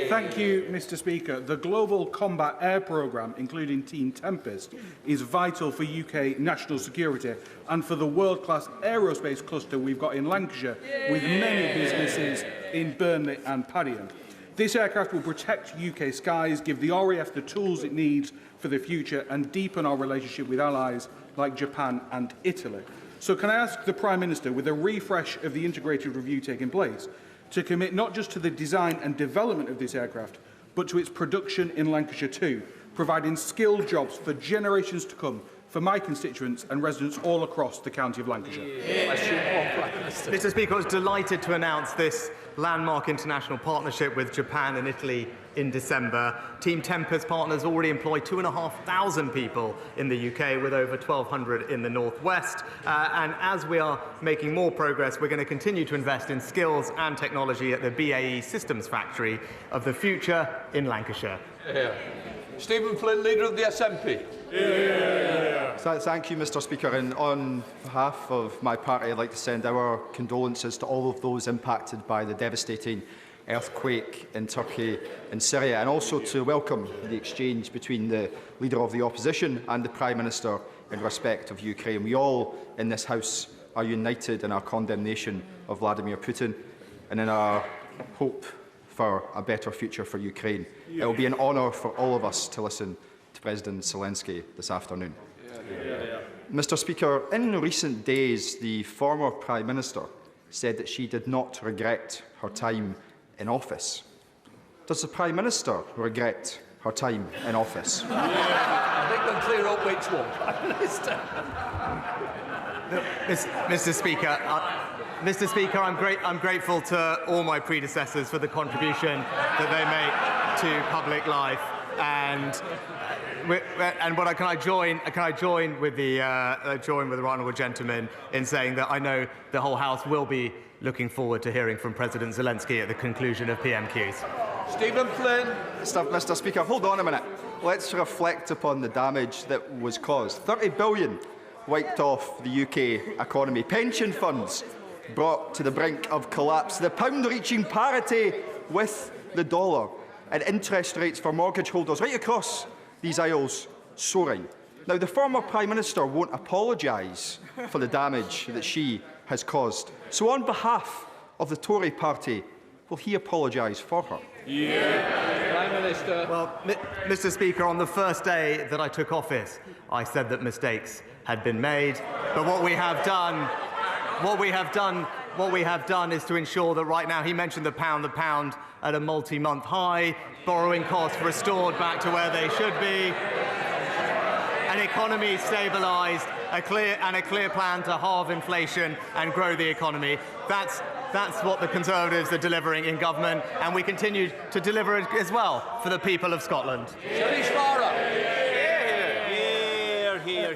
[SPEAKER 15] Thank you, Mr. Speaker. The Global Combat Air Programme, including Team Tempest, is vital for UK national security and for the world-class aerospace cluster we've got in Lancashire, with many businesses in Burnley and Padiham. This aircraft will protect UK skies, give the RAF the tools it needs for the future, and deepen our relationship with allies like Japan and Italy. So can I ask the Prime Minister, with a refresh of the integrated review taking place, to commit not just to the design and development of this aircraft, but to its production in Lancashire too, providing skilled jobs for generations to come for my constituents and residents all across the county of Lancashire?
[SPEAKER 12] Mr. Speaker, I was delighted to announce this landmark international partnership with Japan and Italy in December. Team Tempest partners already employ 2,500 people in the UK, with over 1,200 in the Northwest. And as we are making more progress, we're going to continue to invest in skills and technology at the BAE Systems factory of the future in Lancashire.
[SPEAKER 11] Stephen Flynn, Leader of the SNP.
[SPEAKER 16] Thank you, Mr. Speaker. And on behalf of my party, I'd like to send our condolences to all of those impacted by the devastating earthquake in Turkey and Syria, and also to welcome the exchange between the Leader of the Opposition and the Prime Minister in respect of Ukraine. We all in this House are united in our condemnation of Vladimir Putin and in our hope for a better future for Ukraine. It will be an honour for all of us to listen to President Zelensky this afternoon. Mr. Speaker, in recent days, the former Prime Minister said that she did not regret her time in office. Does the Prime Minister regret her time in office?
[SPEAKER 11] I think we'll clear up which one, Prime Minister.
[SPEAKER 12] Mr. Speaker, I'm grateful to all my predecessors for the contribution that they make to public life, and can I join with the right honourable gentleman in saying that I know the whole House will be looking forward to hearing from President Zelensky at the conclusion of PMQs.
[SPEAKER 11] Stephen Flynn.
[SPEAKER 16] Mr. Speaker, hold on a minute. Let's reflect upon the damage that was caused. 30 billion wiped off the UK economy. Pension funds brought to the brink of collapse. The pound reaching parity with the dollar. And interest rates for mortgage holders right across these aisles soaring. Now, the former Prime Minister won't apologise for the damage that she has caused. So on behalf of the Tory party, will he apologise for her?
[SPEAKER 11] Prime Minister. Minister.
[SPEAKER 12] Well, Mr. Speaker, on the first day that I took office, I said that mistakes had been made. But what we have done is to ensure that right now, he mentioned the pound at a multi-month high, borrowing costs restored back to where they should be, an economy stabilised, a clear plan to halve inflation and grow the economy. That's what the Conservatives are delivering in government, and we continue to deliver it as well for the people of Scotland.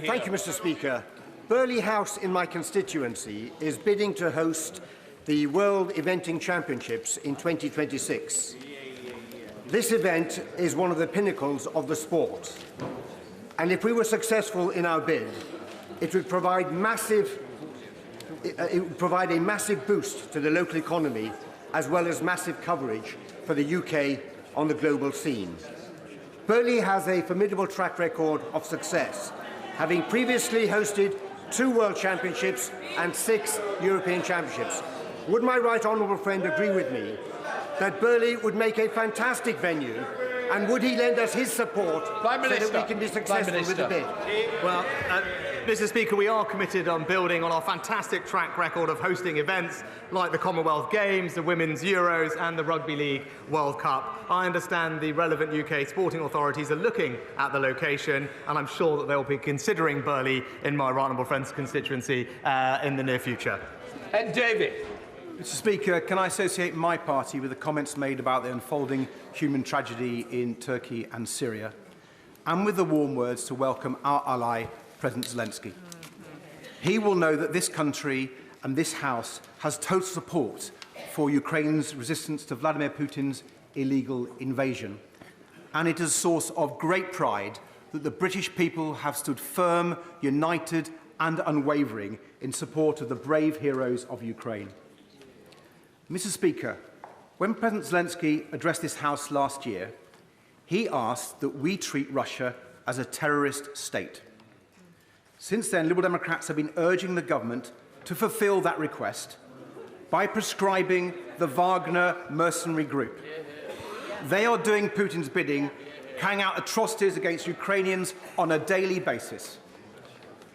[SPEAKER 17] Thank you, Mr. Speaker. Burley House in my constituency is bidding to host the World Eventing Championships in 2026. This event is one of the pinnacles of the sport. And if we were successful in our bid, it would provide a massive boost to the local economy, as well as massive coverage for the UK on the global scene. Burley has a formidable track record of success, having previously hosted 2 World Championships and 6 European Championships. Would my right honourable friend agree with me that Burley would make a fantastic venue, and would he lend us his support so that we can be successful with the bid?
[SPEAKER 12] Well, Mr. Speaker, we are committed on building on our fantastic track record of hosting events like the Commonwealth Games, the Women's Euros and the Rugby League World Cup. I understand the relevant UK sporting authorities are looking at the location, and I'm sure that they'll be considering Burley in my right honourable friend's constituency in the near future.
[SPEAKER 11] David.
[SPEAKER 15] Mr. Speaker, can I associate my party with the comments made about the unfolding human tragedy in Turkey and Syria, and with the warm words to welcome our ally, President Zelensky? He will know that this country and this House has total support for Ukraine's resistance to Vladimir Putin's illegal invasion. And it is a source of great pride that the British people have stood firm, united and unwavering in support of the brave heroes of Ukraine. Mr. Speaker, when President Zelensky addressed this House last year, he asked that we treat Russia as a terrorist state. Since then, Liberal Democrats have been urging the government to fulfil that request by prescribing the Wagner mercenary group. They are doing Putin's bidding, carrying out atrocities against Ukrainians on a daily basis.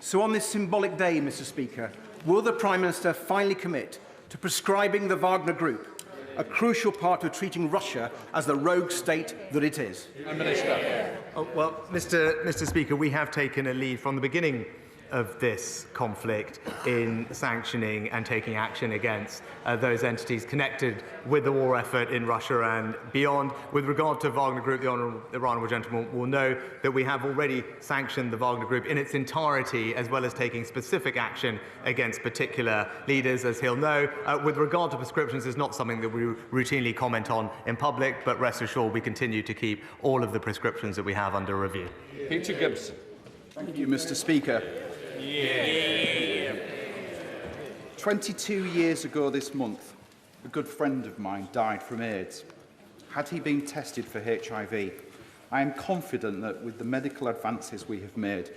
[SPEAKER 15] So on this symbolic day, Mr. Speaker, will the Prime Minister finally commit to prescribing the Wagner Group, a crucial part of treating Russia as the rogue state that it is?
[SPEAKER 11] Minister.
[SPEAKER 12] Well, Mr. Speaker, we have taken a lead from the beginning of this conflict in sanctioning and taking action against those entities connected with the war effort in Russia and beyond. With regard to Wagner Group, the honourable gentleman will know that we have already sanctioned the Wagner Group in its entirety, as well as taking specific action against particular leaders, as he'll know. With regard to prescriptions, it's not something that we routinely comment on in public, but rest assured we continue to keep all of the prescriptions that we have under review.
[SPEAKER 11] Peter Gibson.
[SPEAKER 15] Thank you, Mr. Speaker. 22 years ago this month, a good friend of mine died from AIDS. Had he been tested for HIV, I am confident that with the medical advances we have made,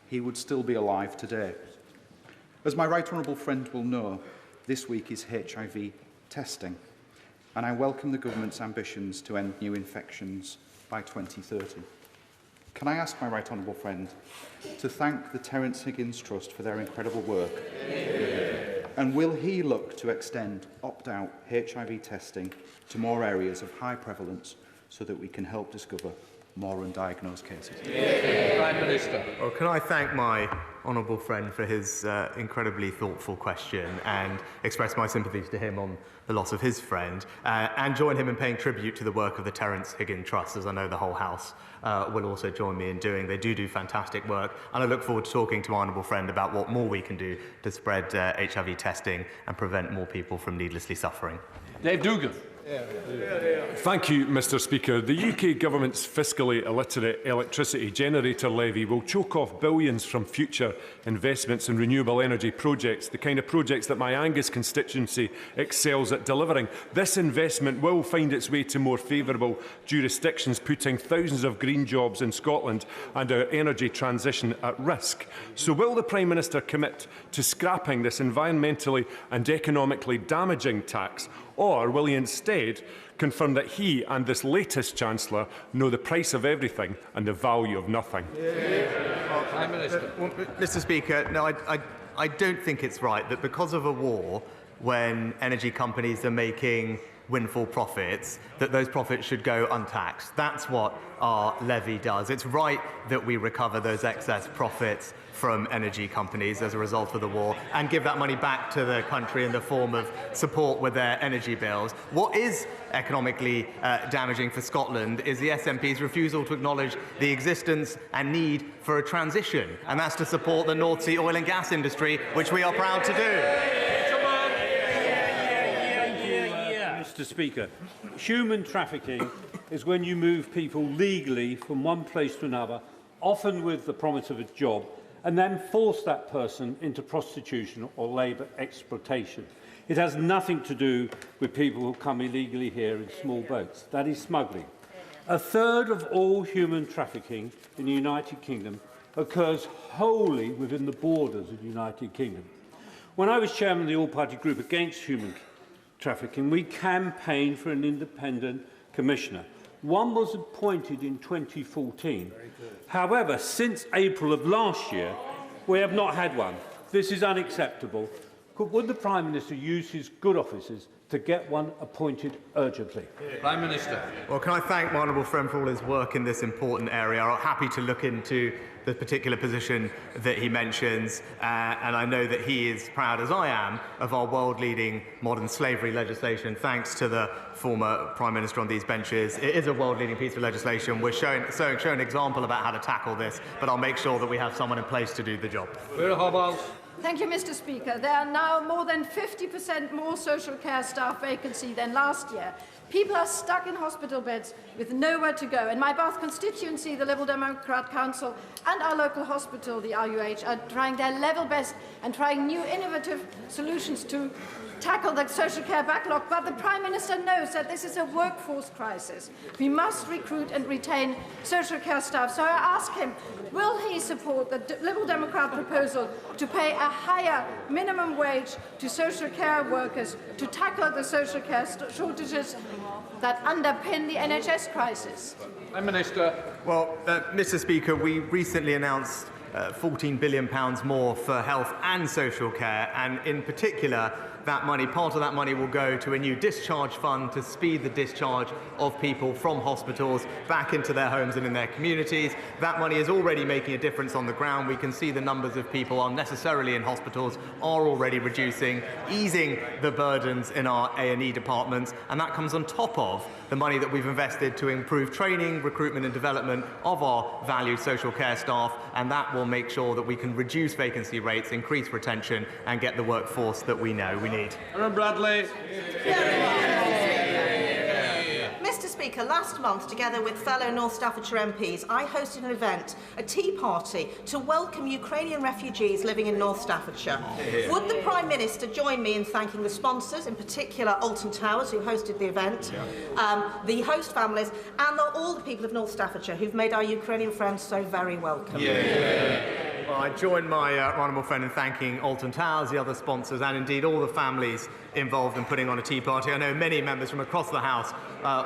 [SPEAKER 15] he would still be alive today. As my right honourable friend will know, this week is HIV testing, and I welcome the government's ambitions to end new infections by 2030. Can I ask my right honourable friend to thank the Terence Higgins Trust for their incredible work? And will he look to extend opt-out HIV testing to more areas of high prevalence so that we can help discover more undiagnosed cases?
[SPEAKER 11] Prime Minister.
[SPEAKER 12] Well, can I thank my honourable friend for his incredibly thoughtful question and express my sympathies to him on the loss of his friend, and join him in paying tribute to the work of the Terence Higgins Trust, as I know the whole House will also join me in doing. They do fantastic work, and I look forward to talking to my honourable friend about what more we can do to spread HIV testing and prevent more people from needlessly suffering.
[SPEAKER 11] Dave Dugan.
[SPEAKER 18] Thank you, Mr. Speaker. The UK Government's fiscally illiterate electricity generator levy will choke off billions from future investments in renewable energy projects, the kind of projects that my Angus constituency excels at delivering. This investment will find its way to more favourable jurisdictions, putting thousands of green jobs in Scotland and our energy transition at risk. So will the Prime Minister commit to scrapping this environmentally and economically damaging tax, or will he instead instead confirm that he and this latest Chancellor know the price of everything and the value of nothing.
[SPEAKER 12] Prime Minister. Mr. Speaker, no, I don't think it's right that because of a war, when energy companies are making windfall profits, that those profits should go untaxed. That's what our levy does. It's right that we recover those excess profits from energy companies as a result of the war and give that money back to the country in the form of support with their energy bills. What is economically damaging for Scotland is the SNP's refusal to acknowledge the existence and need for a transition, and that's to support the North Sea oil and gas industry, which we are proud to do.
[SPEAKER 19] Mr. Speaker, human trafficking is when you move people legally from one place to another, often with the promise of a job, and then force that person into prostitution or labour exploitation. It has nothing to do with people who come illegally here in small boats. That is smuggling. A third of all human trafficking in the United Kingdom occurs wholly within the borders of the United Kingdom. When I was chairman of the all-party group against human trafficking, we campaigned for an independent commissioner. One was appointed in 2014. However, since April of last year, we have not had one. This is unacceptable. Would the Prime Minister use his good offices to get one appointed urgently?
[SPEAKER 11] Prime Minister.
[SPEAKER 12] Well, can I thank my honourable friend for all his work in this important area. I'm happy to look into the particular position that he mentions, and I know that he is proud, as I am, of our world-leading modern slavery legislation, thanks to the former Prime Minister on these benches. It is a world-leading piece of legislation. We're showing an example about how to tackle this, but I'll make sure that we have someone in place to do the job.
[SPEAKER 20] Thank you, Mr. Speaker. There are now more than 50% more social care staff vacancy than last year. People are stuck in hospital beds with nowhere to go. In my Bath constituency, the Liberal Democrat Council and our local hospital, the RUH, are trying their level best and trying new innovative solutions to tackle the social care backlog. But the Prime Minister knows that this is a workforce crisis. We must recruit and retain social care staff. So I ask him, will he support the Liberal Democrat proposal to pay a higher minimum wage to social care workers to tackle the social care shortages that underpin the NHS crisis?
[SPEAKER 11] Prime Minister.
[SPEAKER 12] Well, Mr. Speaker, we recently announced £14 billion more for health and social care, and in particular, part of that money will go to a new discharge fund to speed the discharge of people from hospitals back into their homes and in their communities. That money is already making a difference on the ground. We can see the numbers of people unnecessarily in hospitals are already reducing, easing the burdens in our A&E departments, and that comes on top of the money that we've invested to improve training, recruitment and development of our valued social care staff, and that will make sure that we can reduce vacancy rates, increase retention and get the workforce that we know we need.
[SPEAKER 11] Aaron Bradley.
[SPEAKER 21] Mr. Speaker, last month, together with fellow North Staffordshire MPs, I hosted an event, a tea party, to welcome Ukrainian refugees living in North Staffordshire. Would the Prime Minister join me in thanking the sponsors, in particular Alton Towers, who hosted the event, the host families, and all the people of North Staffordshire who've made our Ukrainian friends so very welcome?
[SPEAKER 12] Well, I join my honourable friend in thanking Alton Towers, the other sponsors, and indeed all the families involved in putting on a tea party. I know many members from across the House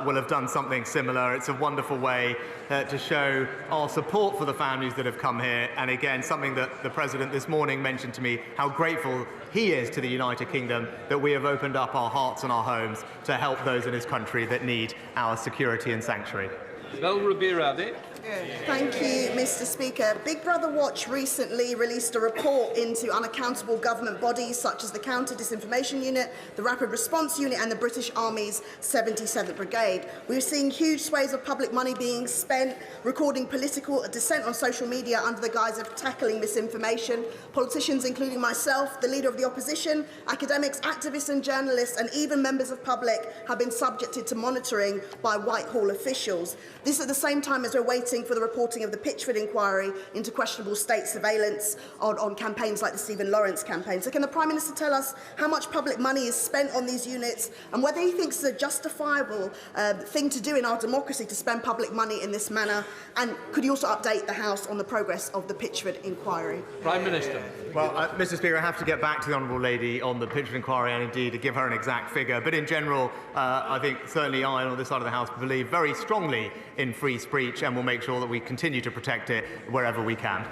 [SPEAKER 12] will have done something similar. It's a wonderful way to show our support for the families that have come here, and again, something that the President this morning mentioned to me, how grateful he is to the United Kingdom that we have opened up our hearts and our homes to help those in his country that need our security and sanctuary.
[SPEAKER 22] Thank you, Mr. Speaker. Big Brother Watch recently released a report into unaccountable government bodies such as the Counter-Disinformation Unit, the Rapid Response Unit and the British Army's 77th Brigade. We're seeing huge swathes of public money being spent recording political dissent on social media under the guise of tackling misinformation. Politicians, including myself, the Leader of the Opposition, academics, activists and journalists and even members of public have been subjected to monitoring by Whitehall officials. This at the same time as we're waiting voting for the reporting of the Pitchford inquiry into questionable state surveillance on campaigns like the Stephen Lawrence campaign. So can the Prime Minister tell us how much public money is spent on these units and whether he thinks it's a justifiable thing to do in our democracy to spend public money in this manner? And could you also update the House on the progress of the Pitchford inquiry?
[SPEAKER 11] Prime Minister.
[SPEAKER 12] Well, Mr. Speaker, I have to get back to the Honourable Lady on the Pitchford inquiry and indeed to give her an exact figure. But in general, I think certainly I on this side of the House believe very strongly in free speech and will make sure that we continue to protect it wherever we can.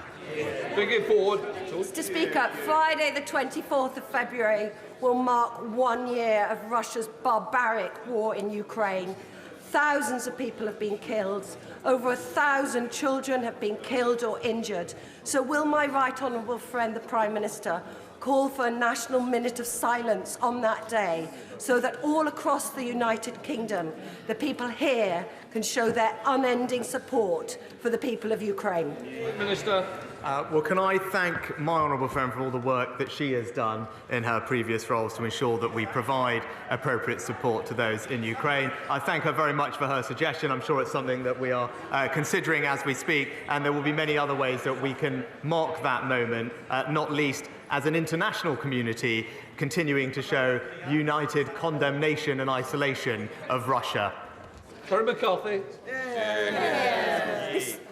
[SPEAKER 11] Bring it forward.
[SPEAKER 2] Mr. Speaker, Friday the 24th of February will mark 1 year of Russia's barbaric war in Ukraine. Thousands of people have been killed. Over 1,000 children have been killed or injured. So will my right honourable friend, the Prime Minister, call for a national minute of silence on that day so that all across the United Kingdom, the people here can show their unending support for the people of Ukraine?
[SPEAKER 11] Minister.
[SPEAKER 12] Well, can I thank my honourable friend for all the work that she has done in her previous roles to ensure that we provide appropriate support to those in Ukraine. I thank her very much for her suggestion. I'm sure it's something that we are considering as we speak, and there will be many other ways that we can mark that moment, not least as an international community continuing to show united condemnation and isolation of Russia.
[SPEAKER 11] Terry McCarthy.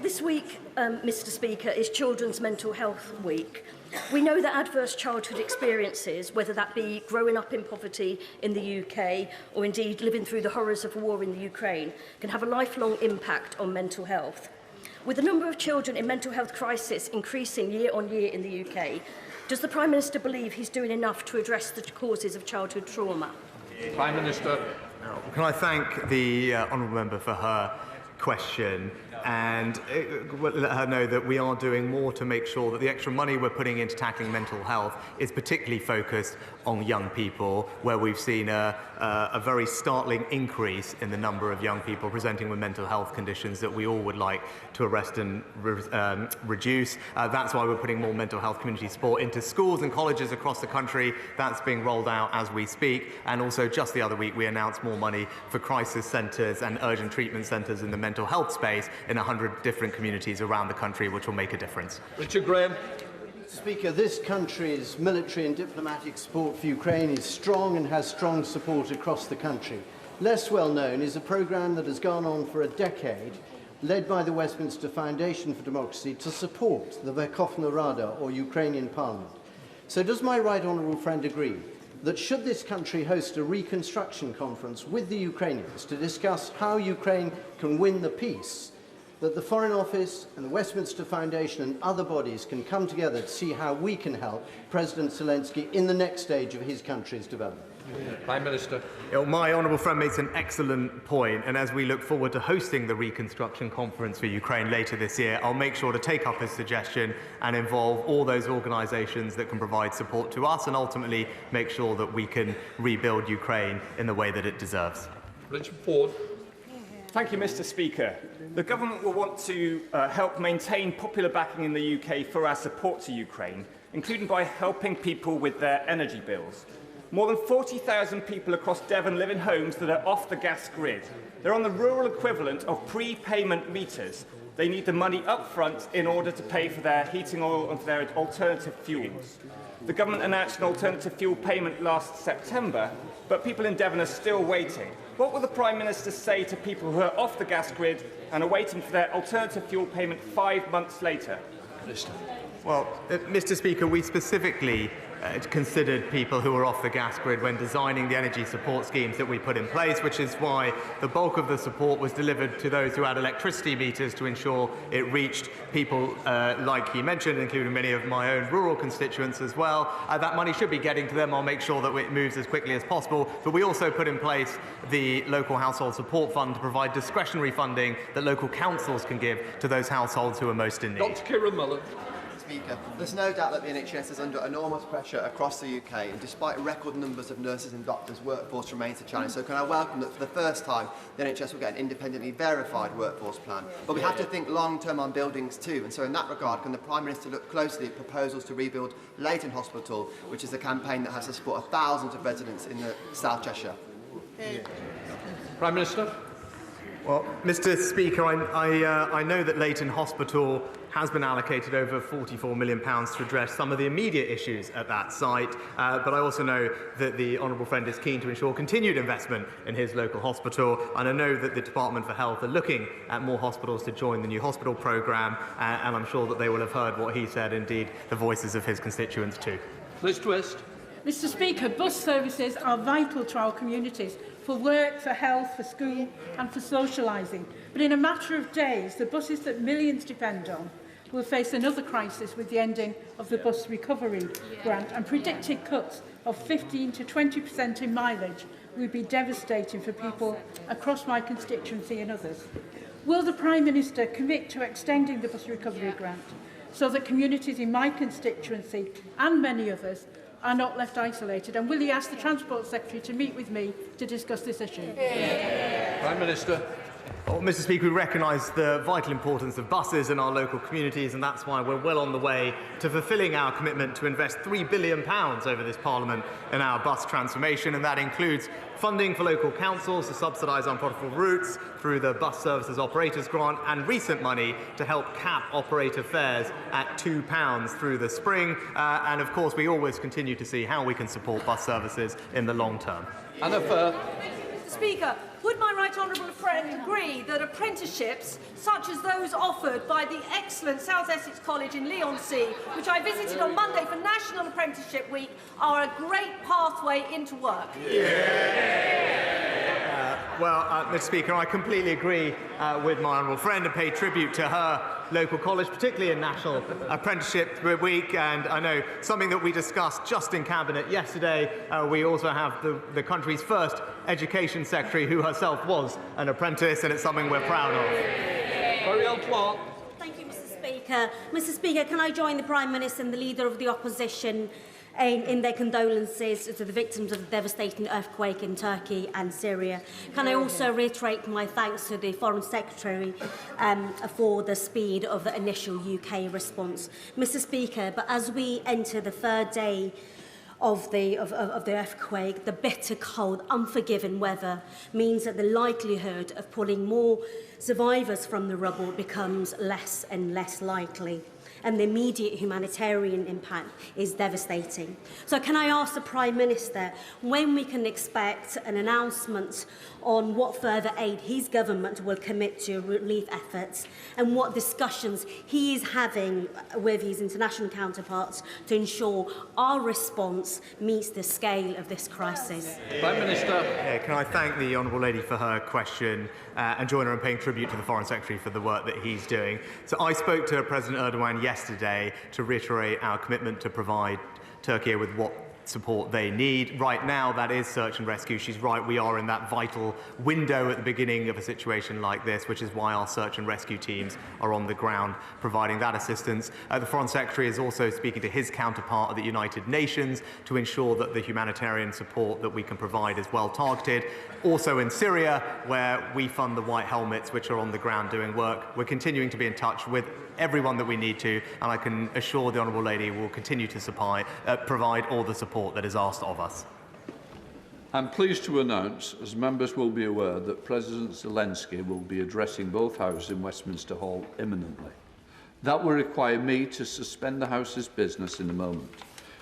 [SPEAKER 3] This week, Mr. Speaker, is Children's Mental Health Week. We know that adverse childhood experiences, whether that be growing up in poverty in the UK or indeed living through the horrors of war in the Ukraine, can have a lifelong impact on mental health. With the number of children in mental health crisis increasing year on year in the UK, does the Prime Minister believe he's doing enough to address the causes of childhood trauma?
[SPEAKER 11] Prime Minister.
[SPEAKER 12] Can I thank the honourable member for her question and let her know that we are doing more to make sure that the extra money we're putting into tackling mental health is particularly focused on young people, where we've seen a very startling increase in the number of young people presenting with mental health conditions that we all would like to arrest and reduce. That's why we're putting more mental health community support into schools and colleges across the country. That's being rolled out as we speak. And also just the other week we announced more money for crisis centres and urgent treatment centres in the mental health space in 100 different communities around the country, which will make a difference.
[SPEAKER 11] Richard Graham.
[SPEAKER 23] Speaker, this country's military and diplomatic support for Ukraine is strong and has strong support across the country. Less well known is a programme that has gone on for a decade, led by the Westminster Foundation for Democracy, to support the Verkhovna Rada, or Ukrainian Parliament. So does my right honourable friend agree that should this country host a reconstruction conference with the Ukrainians to discuss how Ukraine can win the peace, that the Foreign Office and the Westminster Foundation and other bodies can come together to see how we can help President Zelensky in the next stage of his country's development?
[SPEAKER 11] Prime Minister.
[SPEAKER 12] My honourable friend makes an excellent point, and as we look forward to hosting the reconstruction conference for Ukraine later this year, I'll make sure to take up his suggestion and involve all those organisations that can provide support to us and ultimately make sure that we can rebuild Ukraine in the way that it deserves.
[SPEAKER 11] Richard Ford.
[SPEAKER 24] Thank you, Mr. Speaker. The government will want to help maintain popular backing in the UK for our support to Ukraine, including by helping people with their energy bills. More than 40,000 people across Devon live in homes that are off the gas grid. They're on the rural equivalent of prepayment meters. They need the money up front in order to pay for their heating oil and for their alternative fuels. The government announced an alternative fuel payment last September, but people in Devon are still waiting. What will the Prime Minister say to people who are off the gas grid and are waiting for their alternative fuel payment 5 months later?
[SPEAKER 11] Minister.
[SPEAKER 12] Well, Mr. Speaker, we specifically considered people who are off the gas grid when designing the energy support schemes that we put in place, which is why the bulk of the support was delivered to those who had electricity meters to ensure it reached people like he mentioned, including many of my own rural constituents as well. That money should be getting to them. I'll make sure that it moves as quickly as possible. But we also put in place the local household support fund to provide discretionary funding that local councils can give to those households who are most in need.
[SPEAKER 11] Dr. Kieran Mullen.
[SPEAKER 25] Speaker, there's no doubt that the NHS is under enormous pressure across the UK, and despite record numbers of nurses and doctors, workforce remains a challenge. So can I welcome that for the first time the NHS will get an independently verified workforce plan. But we have to think long-term on buildings too, and so in that regard, can the Prime Minister look closely at proposals to rebuild Leighton Hospital, which is a campaign that has the support of thousands of residents in the South Cheshire?
[SPEAKER 11] Prime Minister.
[SPEAKER 12] Well, Mr. Speaker, I know that Leighton Hospital has been allocated over £44 million to address some of the immediate issues at that site, but I also know that the honourable friend is keen to ensure continued investment in his local hospital, and I know that the Department for Health are looking at more hospitals to join the new hospital programme, and I'm sure that they will have heard what he said, indeed the voices of his constituents too.
[SPEAKER 11] Liz Twist.
[SPEAKER 4] Mr. Speaker, bus services are vital to our communities for work, for health, for school and for socialising. But in a matter of days, the buses that millions depend on will face another crisis with the ending of the bus recovery grant, and predicted cuts of 15 to 20% in mileage would be devastating for people across my constituency and others. Will the Prime Minister commit to extending the bus recovery grant so that communities in my constituency and many others are not left isolated? And will he ask the Transport Secretary to meet with me to discuss this issue?
[SPEAKER 11] Prime Minister.
[SPEAKER 12] Well, Mr. Speaker, we recognise the vital importance of buses in our local communities, and that's why we're well on the way to fulfilling our commitment to invest £3 billion over this Parliament in our bus transformation, and that includes funding for local councils to subsidise unprofitable routes through the Bus Services Operators Grant, and recent money to help cap operator fares at £2 through the spring. And of course, we always continue to see how we can support bus services in the long term.
[SPEAKER 2] Mr. Speaker, would my right honourable friend agree that apprenticeships, such as those offered by the excellent South Essex College in Leigh-on-Sea, which I visited on Monday for National Apprenticeship Week, are a great pathway into work?
[SPEAKER 12] Mr. Speaker, I completely agree with my honourable friend and pay tribute to her local college, particularly in National Apprenticeship Week. And I know something that we discussed just in Cabinet yesterday, we also have the country's first Education Secretary who herself was an apprentice, and it's something we're proud of.
[SPEAKER 5] Thank you, Mr. Speaker. Mr. Speaker, can I join the Prime Minister and the Leader of the Opposition in their condolences to the victims of the devastating earthquake in Turkey and Syria? Can I also reiterate my thanks to the Foreign Secretary for the speed of the initial UK response? Mr. Speaker, but as we enter the third day of the earthquake, the bitter cold, unforgiving weather means that the likelihood of pulling more survivors from the rubble becomes less and less likely, and the immediate humanitarian impact is devastating. So can I ask the Prime Minister when we can expect an announcement on what further aid his government will commit to relief efforts, and what discussions he is having with his international counterparts to ensure our response meets the scale of this crisis?
[SPEAKER 11] Prime Minister.
[SPEAKER 12] Can I thank the honourable lady for her question and join her in paying tribute to the Foreign Secretary for the work that he's doing. So I spoke to President Erdogan yesterday to reiterate our commitment to provide Turkey with what support they need. Right now, that is search and rescue. She's right, we are in that vital window at the beginning of a situation like this, which is why our search and rescue teams are on the ground providing that assistance. The Foreign Secretary is also speaking to his counterpart at the United Nations to ensure that the humanitarian support that we can provide is well targeted. Also in Syria, where we fund the White Helmets, which are on the ground doing work. We're continuing to be in touch with everyone that we need to, and I can assure the honourable lady will continue to provide all the support that is asked of us.
[SPEAKER 11] I'm pleased to announce, as members will be aware, that President Zelensky will be addressing both houses in Westminster Hall imminently. That will require me to suspend the House's business in a moment.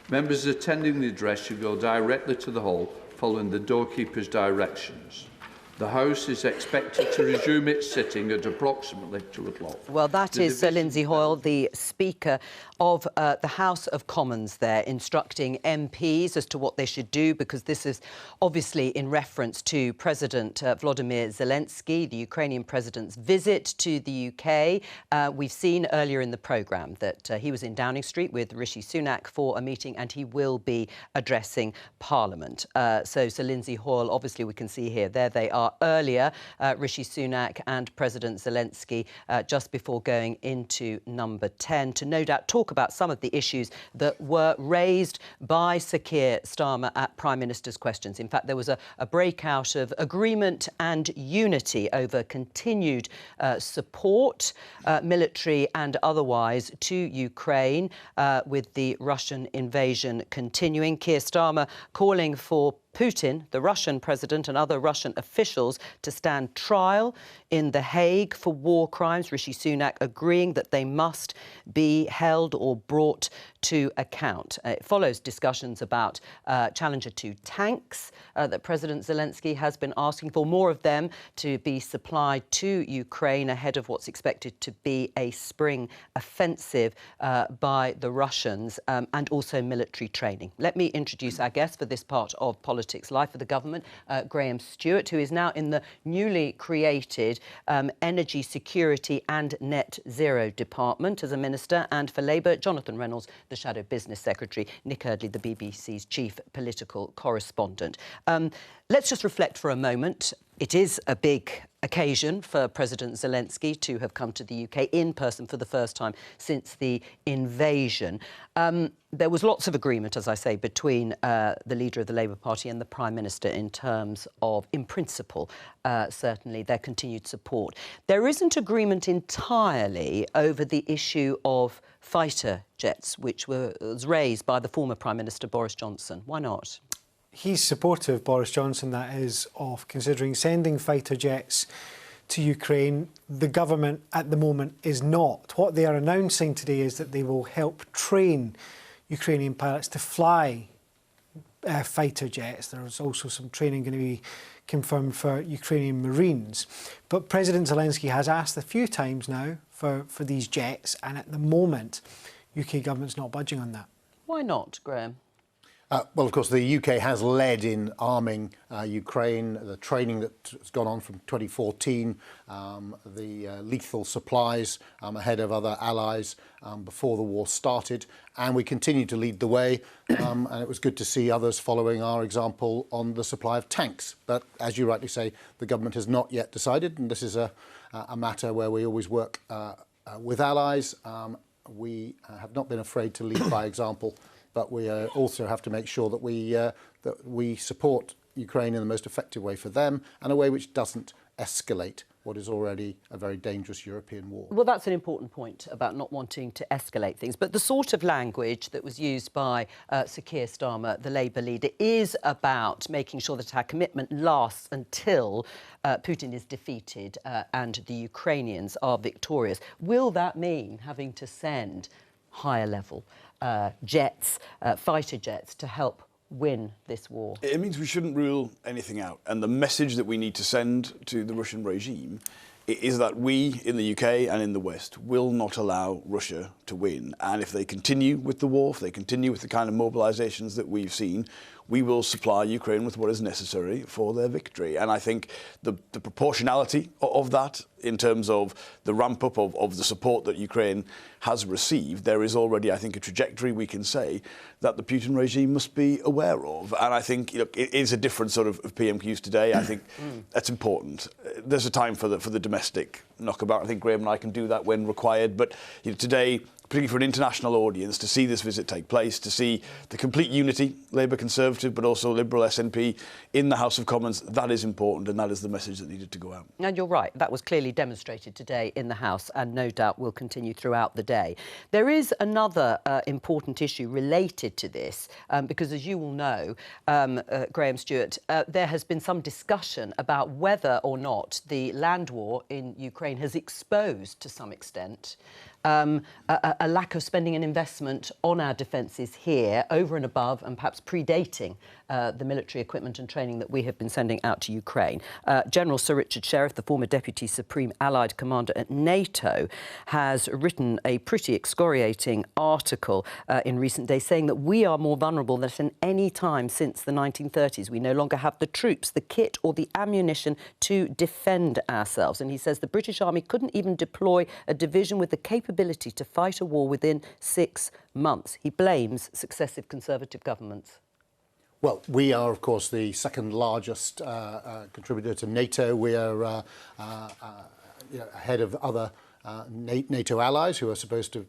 [SPEAKER 11] Members attending the address should go directly to the hall following the doorkeeper's directions. The House is expected to resume its sitting at approximately 2 o'clock.
[SPEAKER 1] Well, that is Lindsay Hoyle, the Speaker of the House of Commons there, instructing MPs as to what they should do, because this is obviously in reference to President Volodymyr Zelensky, the Ukrainian president's visit to the UK. We've seen earlier in the programme that he was in Downing Street with Rishi Sunak for a meeting, and he will be addressing Parliament. So Lindsay Hoyle, obviously we can see here, there they are earlier, Rishi Sunak and President Zelensky, just before going into number 10, to no doubt talk about some of the issues that were raised by Sir Keir Starmer at Prime Minister's questions. In fact, there was a breakout of agreement and unity over continued support, military and otherwise, to Ukraine with the Russian invasion continuing. Keir Starmer calling for Putin, the Russian president, and other Russian officials to stand trial in The Hague for war crimes. Rishi Sunak agreeing that they must be held or brought to account. It follows discussions about Challenger 2 tanks that President Zelensky has been asking for, more of them to be supplied to Ukraine ahead of what's expected to be a spring offensive by the Russians, and also military training. Let me introduce our guest for this part of Politics Live for the government, Graham Stewart, who is now in the newly created Energy Security and Net Zero Department as a minister, and for Labour, Jonathan Reynolds, the Shadow Business Secretary, Nick Eardley, the BBC's chief political correspondent. Let's just reflect for a moment. It is a big occasion for President Zelensky to have come to the UK in person for the first time since the invasion. There was lots of agreement, as I say, between the leader of the Labour Party and the Prime Minister in terms of, in principle, certainly their continued support. There isn't agreement entirely over the issue of fighter jets, which was raised by the former Prime Minister Boris Johnson. Why not?
[SPEAKER 6] He's supportive, Boris Johnson, that is, of considering sending fighter jets to Ukraine. The government at the moment is not. What they are announcing today is that they will help train Ukrainian pilots to fly fighter jets. There's also some training going to be confirmed for Ukrainian Marines. But President Zelensky has asked a few times now for these jets, and at the moment, UK government's not budging on that.
[SPEAKER 1] Why not, Graham?
[SPEAKER 7] Well, of course, the UK has led in arming Ukraine, the training that has gone on from 2014, the lethal supplies ahead of other allies before the war started. And we continue to lead the way. And it was good to see others following our example on the supply of tanks. But as you rightly say, the government has not yet decided. And this is a matter where we always work with allies. We have not been afraid to lead by example. But we also have to make sure that we support Ukraine in the most effective way for them, and a way which doesn't escalate what is already a very dangerous European war.
[SPEAKER 1] Well, that's an important point about not wanting to escalate things. But the sort of language that was used by Sir Keir Starmer, the Labour leader, is about making sure that our commitment lasts until Putin is defeated and the Ukrainians are victorious. Will that mean having to send higher level jets, fighter jets, to help win this war?
[SPEAKER 8] It means we shouldn't rule anything out. And the message that we need to send to the Russian regime is that we in the UK and in the West will not allow Russia to win. And if they continue with the war, if they continue with the kind of mobilisations that we've seen, we will supply Ukraine with what is necessary for their victory. And I think the proportionality of that, in terms of the ramp up of the support that Ukraine has received, there is already, I think, a trajectory we can say that the Putin regime must be aware of. And I think it is a different sort of PMQs today. I think that's important. There's a time for the domestic knockabout. I think Graham and I can do that when required. But today, particularly for an international audience, to see this visit take place, to see the complete unity, Labour Conservative, but also Liberal SNP in the House of Commons, that is important, and that is the message that needed to go out.
[SPEAKER 1] And you're right, that was clearly demonstrated today in the House, and no doubt will continue throughout the day. There is another important issue related to this, because as you will know, Graham Stewart, there has been some discussion about whether or not the land war in Ukraine has exposed, to some extent, a lack of spending and investment on our defences here, over and above and perhaps predating the military equipment and training that we have been sending out to Ukraine. General Sir Richard Sheriff, the former Deputy Supreme Allied Commander at NATO, has written a pretty excoriating article in recent days saying that we are more vulnerable than at any time since the 1930s. We no longer have the troops, the kit or the ammunition to defend ourselves. And he says the British Army couldn't even deploy a division with the capability to fight a war within 6 months. He blames successive Conservative governments.
[SPEAKER 7] Well, we are, of course, the second largest contributor to NATO. We are ahead of other NATO allies who are supposed to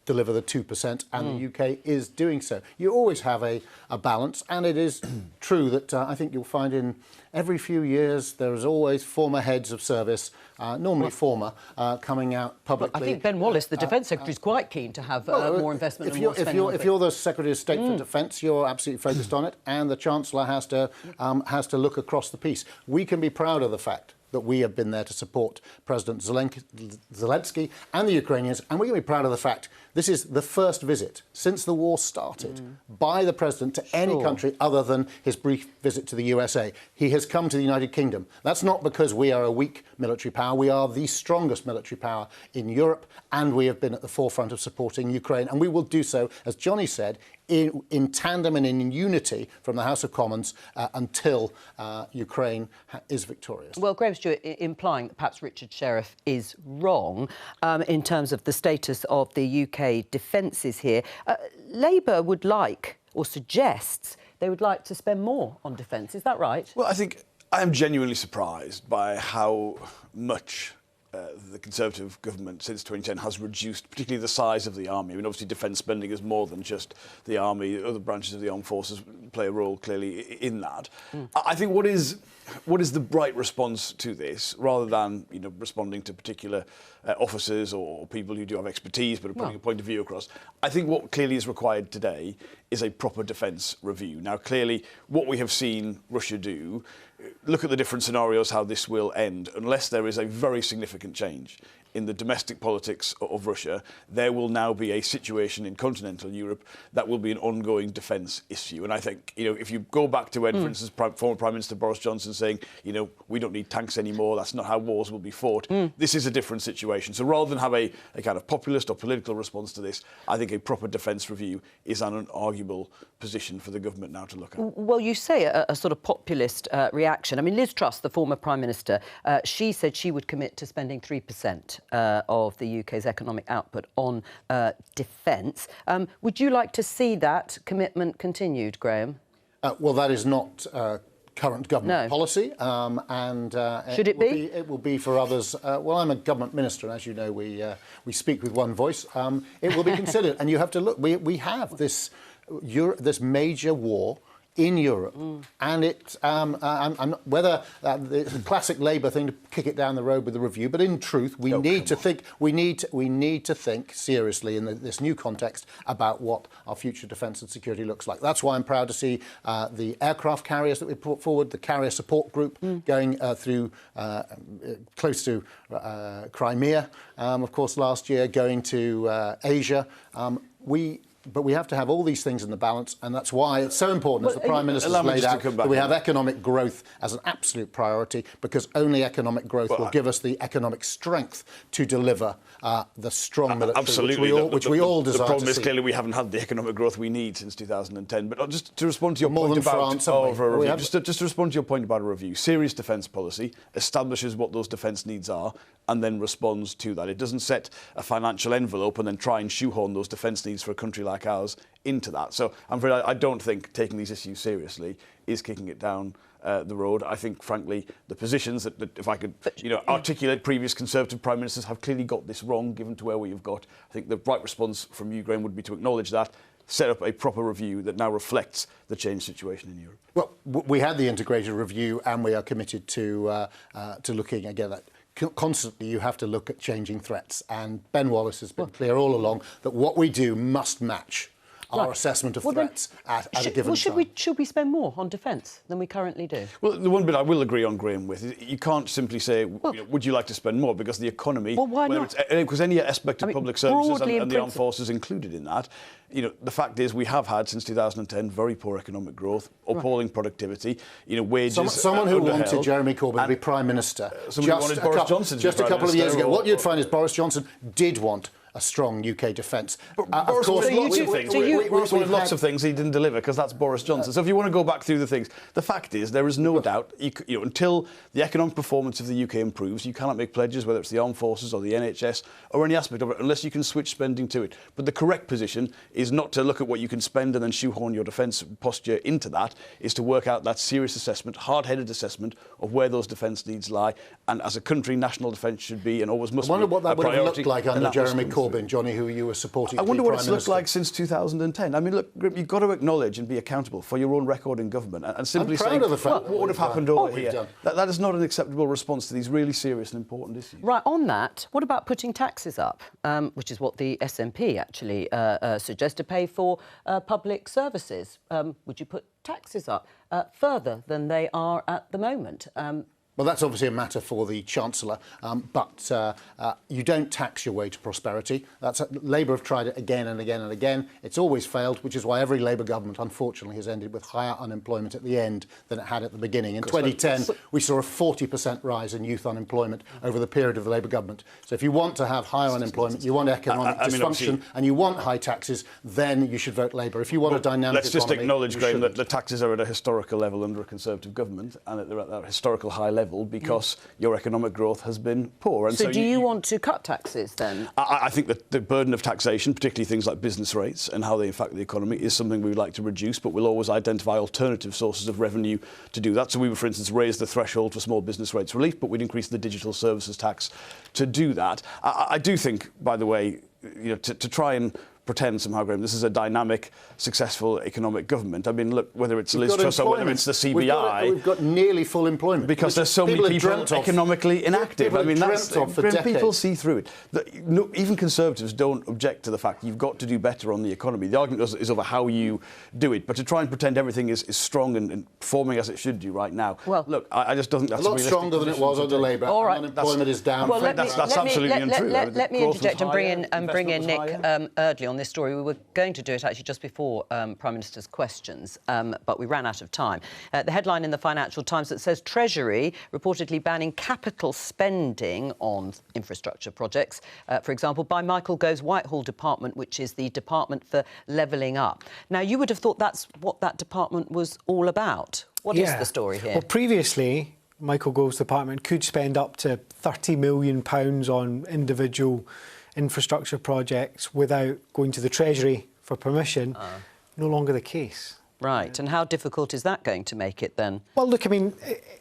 [SPEAKER 7] deliver the 2%, and the UK is doing so. You always have a balance, and it is true that I think you'll find in every few years there is always former heads of service, normally former, coming out publicly.
[SPEAKER 1] I think Ben Wallace, the Defence Secretary, is quite keen to have more investment and more spending.
[SPEAKER 7] If you're the Secretary of State for Defence, you're absolutely focused on it, and the Chancellor has to look across the piece. We can be proud of the fact that we have been there to support President Zelensky and the Ukrainians, and we can be proud of the fact this is the first visit since the war started by the President to any country other than his brief visit to the USA. He has come to the United Kingdom. That's not because we are a weak military power. We are the strongest military power in Europe, and we have been at the forefront of supporting Ukraine, and we will do so, as Johnny said, in tandem and in unity from the House of Commons until Ukraine is victorious.
[SPEAKER 1] Well, Graham Stewart implying that perhaps Richard Sheriff is wrong in terms of the status of the UK defences here. Labour would like, or suggests, they would like to spend more on defence. Is that right?
[SPEAKER 8] Well, I think I am genuinely surprised by how much the Conservative government since 2010 has reduced, particularly the size of the army. I mean, obviously, defence spending is more than just the army. Other branches of the armed forces play a role clearly in that. I think what is the right response to this, rather than responding to particular officers or people who do have expertise but are putting a point of view across. I think what clearly is required today is a proper defence review. Now, clearly, what we have seen Russia do. Look at the different scenarios how this will end. Unless there is a very significant change in the domestic politics of Russia, there will now be a situation in continental Europe that will be an ongoing defence issue. And I think, if you go back to when, for instance, former Prime Minister Boris Johnson saying, we don't need tanks anymore, that's not how wars will be fought, this is a different situation. So rather than have a kind of populist or political response to this, I think a proper defence review is an unarguable position for the government now to look at.
[SPEAKER 1] Well, you say a sort of populist reaction. I mean, Liz Truss, the former Prime Minister, she said she would commit to spending 3% of the UK's economic output on defence. Would you like to see that commitment continued, Graham?
[SPEAKER 7] Well, that is not current government policy, and
[SPEAKER 1] should it be?
[SPEAKER 7] It will be for others. Well, I'm a government minister, and as you know, we speak with one voice. It will be considered, and you have to look. We have this major war in Europe, and it's whether the classic Labour thing to kick it down the road with the review, but in truth, we need to think seriously in this new context about what our future defence and security looks like. That's why I'm proud to see the aircraft carriers that we put forward, the carrier support group going through close to Crimea, of course, last year, going to Asia. But we have to have all these things in the balance, and that's why it's so important, as the Prime Minister has laid out, that we have economic growth as an absolute priority, because only economic growth will give us the economic strength to deliver the strong military, which we all desire to see.
[SPEAKER 8] The problem is clearly we haven't had the economic growth we need since 2010. But just to respond to your point about just to respond to your point about a review, serious defence policy establishes what those defence needs are and then responds to that. It doesn't set a financial envelope and then try and shoehorn those defence needs for a country like ours into that. So I don't think taking these issues seriously is kicking it down the road. I think, frankly, the positions that if I could articulate, previous Conservative Prime Ministers have clearly got this wrong, given to where we have got. I think the right response from you, Graham, would be to acknowledge that, set up a proper review that now reflects the changed situation in Europe.
[SPEAKER 7] Well, we had the integrated review, and we are committed to looking again at. Constantly, you have to look at changing threats, and Ben Wallace has been clear all along that what we do must match our assessment of threats at a given time.
[SPEAKER 1] Should we spend more on defence than we currently do?
[SPEAKER 8] Well, the one bit I will agree on, Graham, with is you can't simply say, would you like to spend more? Because the economy, because any aspect of public services and the armed forces included in that, the fact is we have had since 2010 very poor economic growth, appalling productivity, wages.
[SPEAKER 7] Someone who wanted Jeremy Corbyn to be Prime Minister just a couple of years ago. What you'd find is Boris Johnson did want a strong UK defence.
[SPEAKER 8] Of course, lots of things he didn't deliver, because that's Boris Johnson. So if you want to go back through the things, the fact is there is no doubt, until the economic performance of the UK improves, you cannot make pledges, whether it's the armed forces or the NHS or any aspect of it, unless you can switch spending to it. But the correct position is not to look at what you can spend and then shoehorn your defence posture into that, is to work out that serious assessment, hard-headed assessment of where those defence needs lie. And as a country, national defence should be and always must be a priority.
[SPEAKER 7] I wonder what that would have looked like under Jeremy Corbyn Corbyn, Johnny, who you were supporting.
[SPEAKER 8] I wonder what it's looked
[SPEAKER 7] Minister.
[SPEAKER 8] like since 2010. I mean, look, you've got to acknowledge and be accountable for your own record in government, and simply
[SPEAKER 7] I'm proud
[SPEAKER 8] saying
[SPEAKER 7] of the fact
[SPEAKER 8] what would have happened over here. That is not an acceptable response to these really serious and important issues.
[SPEAKER 1] Right, on that, what about putting taxes up, which is what the SNP actually suggests, to pay for public services? Would you put taxes up further than they are at the moment?
[SPEAKER 7] Well, that's obviously a matter for the Chancellor, but you don't tax your way to prosperity. Labour have tried it again and again and again. It's always failed, which is why every Labour government, unfortunately, has ended with higher unemployment at the end than it had at the beginning. In 2010, we saw a 40% rise in youth unemployment over the period of the Labour government. So if you want to have higher unemployment, you want economic dysfunction, and you want high taxes, then you should vote Labour. If you want a dynamic
[SPEAKER 8] let's just
[SPEAKER 7] economy,
[SPEAKER 8] acknowledge,
[SPEAKER 7] you
[SPEAKER 8] Graham, that
[SPEAKER 7] shouldn't.
[SPEAKER 8] the taxes are at a historical level under a Conservative government, and that they're at that historical high level because your economic growth has been poor. And
[SPEAKER 1] so do you want to cut taxes then?
[SPEAKER 8] I think that the burden of taxation, particularly things like business rates and how they impact the economy, is something we would like to reduce, but we'll always identify alternative sources of revenue to do that. So we would, for instance, raise the threshold for small business rates relief, but we'd increase the digital services tax to do that. I do think, by the way, to try and pretend somehow, Graham, this is a dynamic, successful economic government. I mean, look, whether it's Liz Truss or whether it's the CBI...
[SPEAKER 7] We've got nearly full employment.
[SPEAKER 8] Because there's so many people economically inactive. I mean, that's... People see through it. Even Conservatives don't object to the fact you've got to do better on the economy. The argument is over how you do it. But to try and pretend everything is strong and performing as it should do right now... Well, look, I just don't think that's
[SPEAKER 7] a lot stronger than it was under Labour.
[SPEAKER 1] All right.
[SPEAKER 7] Unemployment is down.
[SPEAKER 1] Well,
[SPEAKER 8] that's absolutely untrue.
[SPEAKER 1] Let me interject and bring in Nick Eardley on this story. We were going to do it actually just before Prime Minister's questions, but we ran out of time. The headline in the Financial Times that says Treasury reportedly banning capital spending on infrastructure projects, for example, by Michael Gove's Whitehall department, which is the Department for Levelling Up. Now, you would have thought that's what that department was all about. What is the story here?
[SPEAKER 6] Well, previously, Michael Gove's department could spend up to £30 million on individual infrastructure projects without going to the Treasury for permission. No longer the case.
[SPEAKER 1] Right, and how difficult is that going to make it then?
[SPEAKER 6] Well, look, I mean,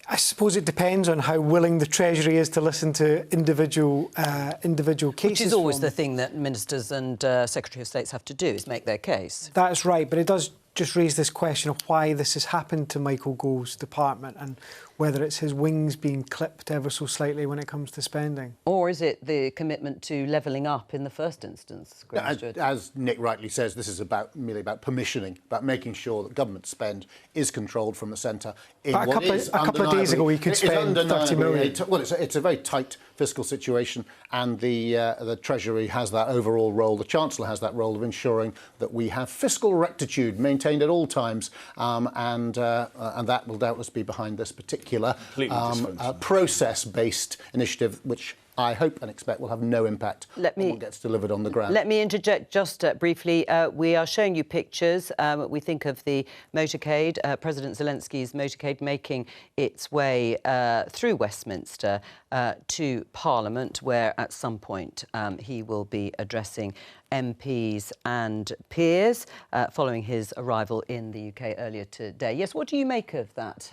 [SPEAKER 6] I suppose it depends on how willing the Treasury is to listen to individual cases.
[SPEAKER 1] Which is always the thing that ministers and Secretary of States have to do, is make their case.
[SPEAKER 6] That's right, but it does just raise this question of why this has happened to Michael Gove's department and whether it's his wings being clipped ever so slightly when it comes to spending.
[SPEAKER 1] Or is it the commitment to levelling up in the first instance?
[SPEAKER 7] As Nick rightly says, this is merely about permissioning, about making sure that government spend is controlled from the centre.
[SPEAKER 6] A couple of days ago, we could spend 30 million.
[SPEAKER 7] Well, it's a very tight fiscal situation, and the Treasury has that overall role. The Chancellor has that role of ensuring that we have fiscal rectitude maintained at all times, and that will doubtless be behind this particular process-based initiative, which I hope and expect will have no impact on what gets delivered on the ground.
[SPEAKER 1] Let me interject just briefly. We are showing you pictures. We think of the motorcade, President Zelensky's motorcade, making its way through Westminster to Parliament, where at some point he will be addressing MPs and peers following his arrival in the UK earlier today. Yes, what do you make of that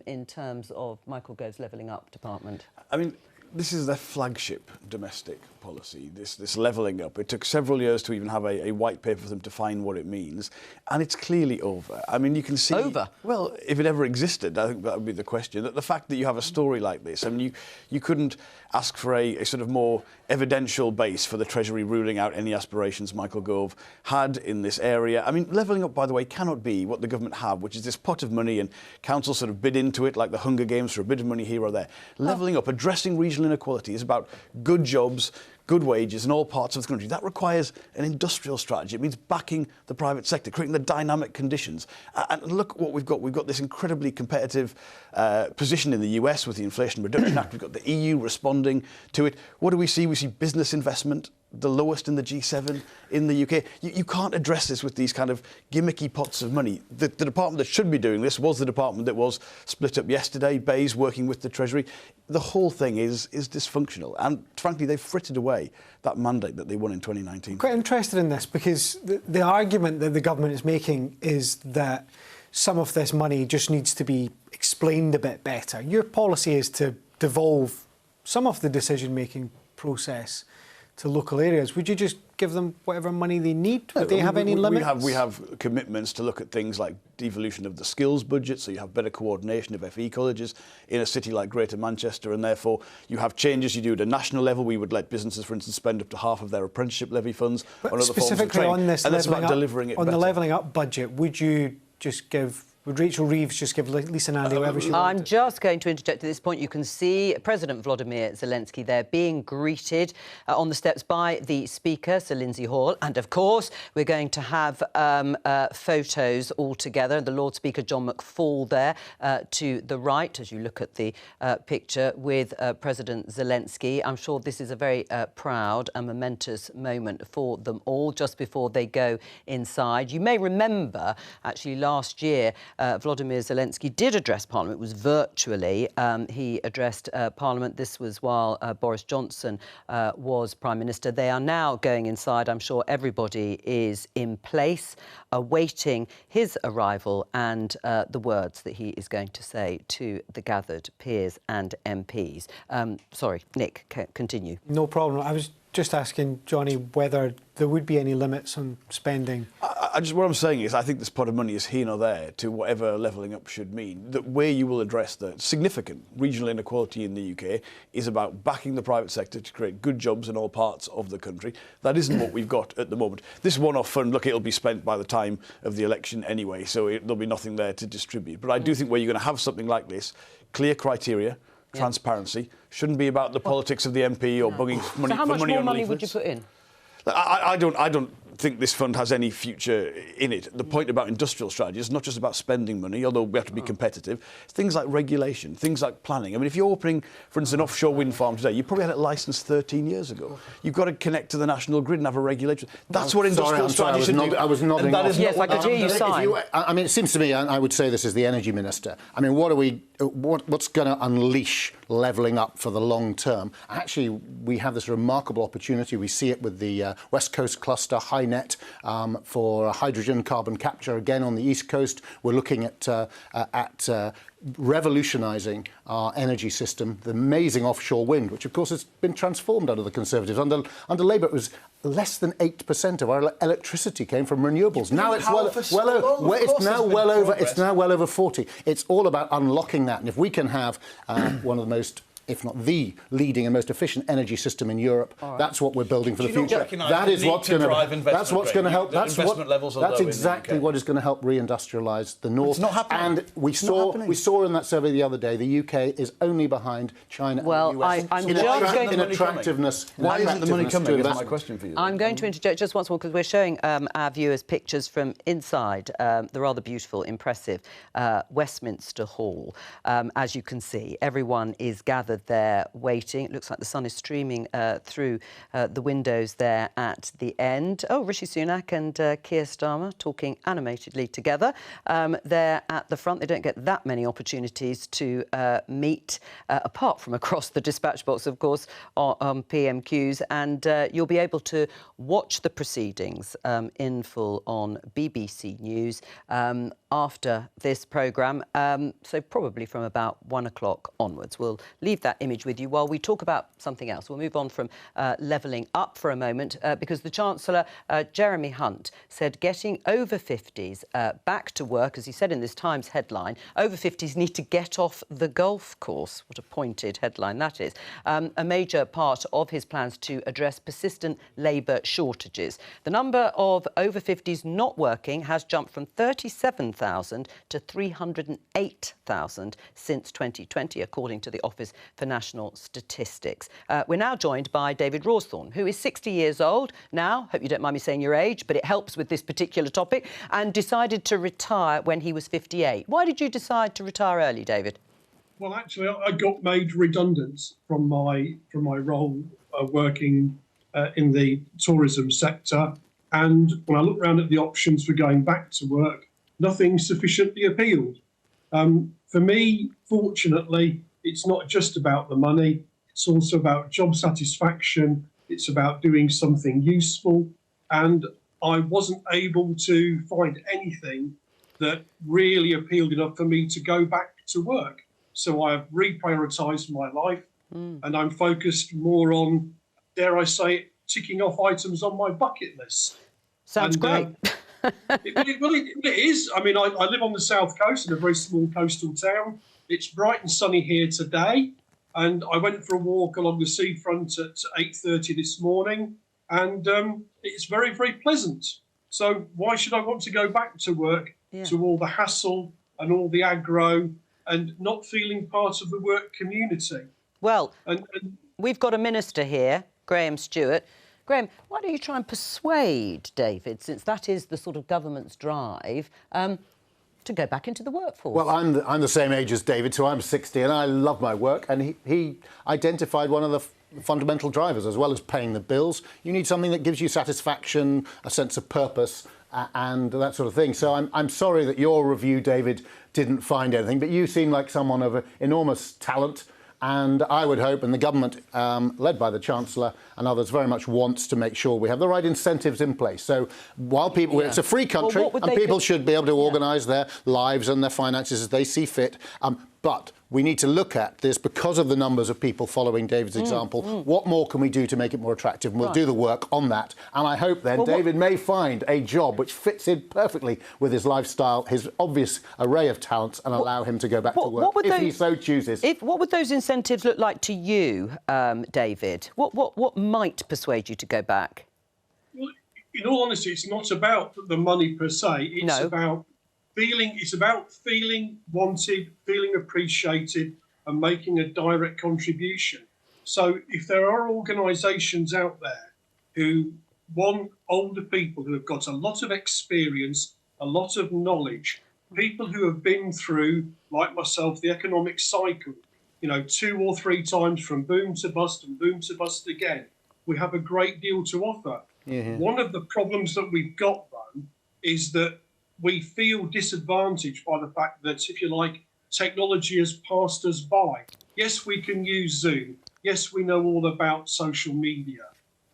[SPEAKER 1] in terms of Michael Gove's Levelling Up department?
[SPEAKER 8] I mean, this is their flagship domestic policy, this levelling up. It took several years to even have a white paper for them to find what it means, and it's clearly over. I mean, you can see...
[SPEAKER 1] Over?
[SPEAKER 8] Well, if it ever existed, I think that would be the question. The fact that you have a story like this, I mean, you couldn't ask for a sort of more evidential base for the Treasury ruling out any aspirations Michael Gove had in this area. I mean, levelling up, by the way, cannot be what the government have, which is this pot of money, and council sort of bid into it like the Hunger Games for a bit of money here or there. Levelling up, addressing regional inequality is about good jobs, good wages in all parts of the country. That requires an industrial strategy. It means backing the private sector, creating the dynamic conditions. And look what we've got. We've got this incredibly competitive position in the US with the Inflation Reduction Act. We've got the EU responding to it. What do we see? We see business investment, the lowest in the G7 in the UK. You can't address this with these kind of gimmicky pots of money. The department that should be doing this was the department that was split up yesterday, Bayes working with the Treasury. The whole thing is dysfunctional, and frankly, they've frittered away that mandate that they won in 2019.
[SPEAKER 6] Quite interested in this, because the argument that the government is making is that some of this money just needs to be explained a bit better. Your policy is to devolve some of the decision-making process local areas. Would you just give them whatever money they need? Would they have any limits?
[SPEAKER 8] We have commitments to look at things like devolution of the skills budget, so you have better coordination of FE colleges in a city like Greater Manchester, and therefore you have changes you do at a national level. We would let businesses, for instance, spend up to half of their apprenticeship levy funds on other forms of training.
[SPEAKER 6] On this
[SPEAKER 8] and that's about delivering it
[SPEAKER 6] on
[SPEAKER 8] better.
[SPEAKER 6] the levelling up budget, would you just give... Would Rachel Reeves just give Lisa and Andy whatever she wanted?
[SPEAKER 1] I'm just going to interject at this point. You can see President Volodymyr Zelensky there being greeted on the steps by the Speaker, Sir Lindsay Hall. And, of course, we're going to have photos all together. The Lord Speaker, John McFall, there to the right, as you look at the picture with President Zelensky. I'm sure this is a very proud and momentous moment for them all just before they go inside. You may remember, actually, last year, Volodymyr Zelensky did address Parliament. It was virtually. He addressed Parliament. This was while Boris Johnson was Prime Minister. They are now going inside. I'm sure everybody is in place, awaiting his arrival and the words that he is going to say to the gathered peers and MPs. Sorry, Nick, continue.
[SPEAKER 6] No problem. I was just asking Johnny whether there would be any limits on spending.
[SPEAKER 8] What I'm saying is I think this pot of money is here nor there to whatever levelling up should mean. That where you will address the significant regional inequality in the UK is about backing the private sector to create good jobs in all parts of the country. That isn't what we've got at the moment. This one-off fund, look, it'll be spent by the time of the election anyway, so there'll be nothing there to distribute. But I do think where you're going to have something like this, clear criteria, transparency, shouldn't be about the politics of the MP or bugging money.
[SPEAKER 1] So how much more money
[SPEAKER 8] leaflets.
[SPEAKER 1] would you put in?
[SPEAKER 8] I don't think this fund has any future in it. The point about industrial strategy is not just about spending money, although we have to be competitive. It's things like regulation, things like planning. I mean, if you're opening, for instance, an offshore wind farm today, you probably had it licensed 13 years ago. You've got to connect to the national grid and have a regulation. That's what industrial strategy should do.
[SPEAKER 7] I was nodding off.
[SPEAKER 1] Yes, I could hear you sign.
[SPEAKER 7] I mean, it seems to me, and I would say this as the Energy Minister, I mean, what's going to unleash levelling up for the long term? Actually, we have this remarkable opportunity. We see it with the West Coast cluster, HyNet, for hydrogen carbon capture. Again, on the East Coast, we're looking at revolutionising our energy system, the amazing offshore wind, which, of course, has been transformed under the Conservatives. Under Labour, it was less than 8% of our electricity came from renewables. Now it's well over 40. It's all about unlocking that. And if we can have one of the most, if not the leading and most efficient energy system in Europe, that's what we're building for the future. That is what's going to. That's what's going to help. That's exactly what is going to help reindustrialise the north.
[SPEAKER 8] It's not happening.
[SPEAKER 7] And we saw in that survey the other day, the UK is only behind China and the US in attractiveness.
[SPEAKER 8] Why isn't the money coming? That's my question for you.
[SPEAKER 1] I'm going to interject just once more because we're showing our viewers pictures from inside the rather beautiful, impressive Westminster Hall. As you can see, everyone is gathered there waiting. It looks like the sun is streaming through the windows there at the end. Oh, Rishi Sunak and Keir Starmer talking animatedly together there at the front. They don't get that many opportunities to meet, apart from across the dispatch box, of course, on PMQs. And you'll be able to watch the proceedings in full on BBC News after this programme, so probably from about 1 o'clock onwards. We'll leave that image with you while we talk about something else. We'll move on from levelling up for a moment because the Chancellor, Jeremy Hunt, said getting over 50s back to work, as he said in this Times headline, over 50s need to get off the golf course. What a pointed headline that is. A major part of his plans to address persistent labour shortages. The number of over 50s not working has jumped from 37,000 to 308,000 since 2020, according to the Office for National Statistics. We're now joined by David Rawsthorne, who is 60 years old now. Hope you don't mind me saying your age, but it helps with this particular topic, and decided to retire when he was 58. Why did you decide to retire early, David?
[SPEAKER 9] Well, actually, I got made redundant from my role working in the tourism sector. And when I looked around at the options for going back to work, nothing sufficiently appealed. For me, fortunately, it's not just about the money. It's also about job satisfaction. It's about doing something useful. And I wasn't able to find anything that really appealed enough for me to go back to work. So I've reprioritised my life and I'm focused more on, dare I say it, ticking off items on my bucket list.
[SPEAKER 1] Sounds great.
[SPEAKER 9] It is. I mean, I live on the south coast in a very small coastal town. It's bright and sunny here today, and I went for a walk along the seafront at 8:30 this morning, and it's very, very pleasant. So why should I want to go back to work to all the hassle and all the aggro and not feeling part of the work community?
[SPEAKER 1] Well, we've got a minister here, Graham Stewart. Graham, why don't you try and persuade David, since that is the sort of government's drive, to go back into the workforce?
[SPEAKER 7] Well, I'm the same age as David, so I'm 60, and I love my work. And he identified one of the fundamental drivers, as well as paying the bills. You need something that gives you satisfaction, a sense of purpose, and that sort of thing. So I'm sorry that your review, David, didn't find anything, but you seem like someone of enormous talent. And I would hope, and the government, led by the Chancellor and others, very much wants to make sure we have the right incentives in place. So while people, it's a free country, and people should be able to organise their lives and their finances as they see fit. But we need to look at this because of the numbers of people following David's example. What more can we do to make it more attractive? And we'll do the work on that. And I hope then David may find a job which fits in perfectly with his lifestyle, his obvious array of talents, and allow him to go back to work if he so chooses.
[SPEAKER 1] What would those incentives look like to you, David? What might persuade you to go back?
[SPEAKER 9] Well, in all honesty, it's not about the money per se. It's about feeling wanted, feeling appreciated, and making a direct contribution. So if there are organisations out there who want older people who have got a lot of experience, a lot of knowledge, people who have been through, like myself, the economic cycle, 2 or 3 times from boom to bust and boom to bust again, we have a great deal to offer. One of the problems that we've got, though, is that we feel disadvantaged by the fact that, if you like, technology has passed us by. Yes, we can use Zoom. Yes, we know all about social media,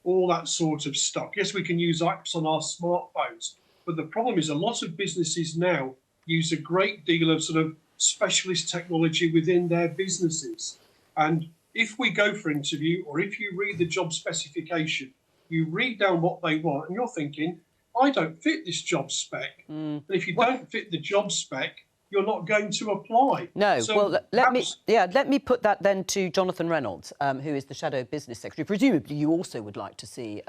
[SPEAKER 9] all that sort of stuff. Yes, we can use apps on our smartphones. But the problem is a lot of businesses now use a great deal of sort of specialist technology within their businesses. And if we go for interview, or if you read the job specification, you read down what they want, and you're thinking, I don't fit this job spec. And if you don't fit the job spec, you're not going to apply.
[SPEAKER 1] No.
[SPEAKER 9] So
[SPEAKER 1] well, let me put that then to Jonathan Reynolds, who is the Shadow Business Secretary. Presumably, you also would like to see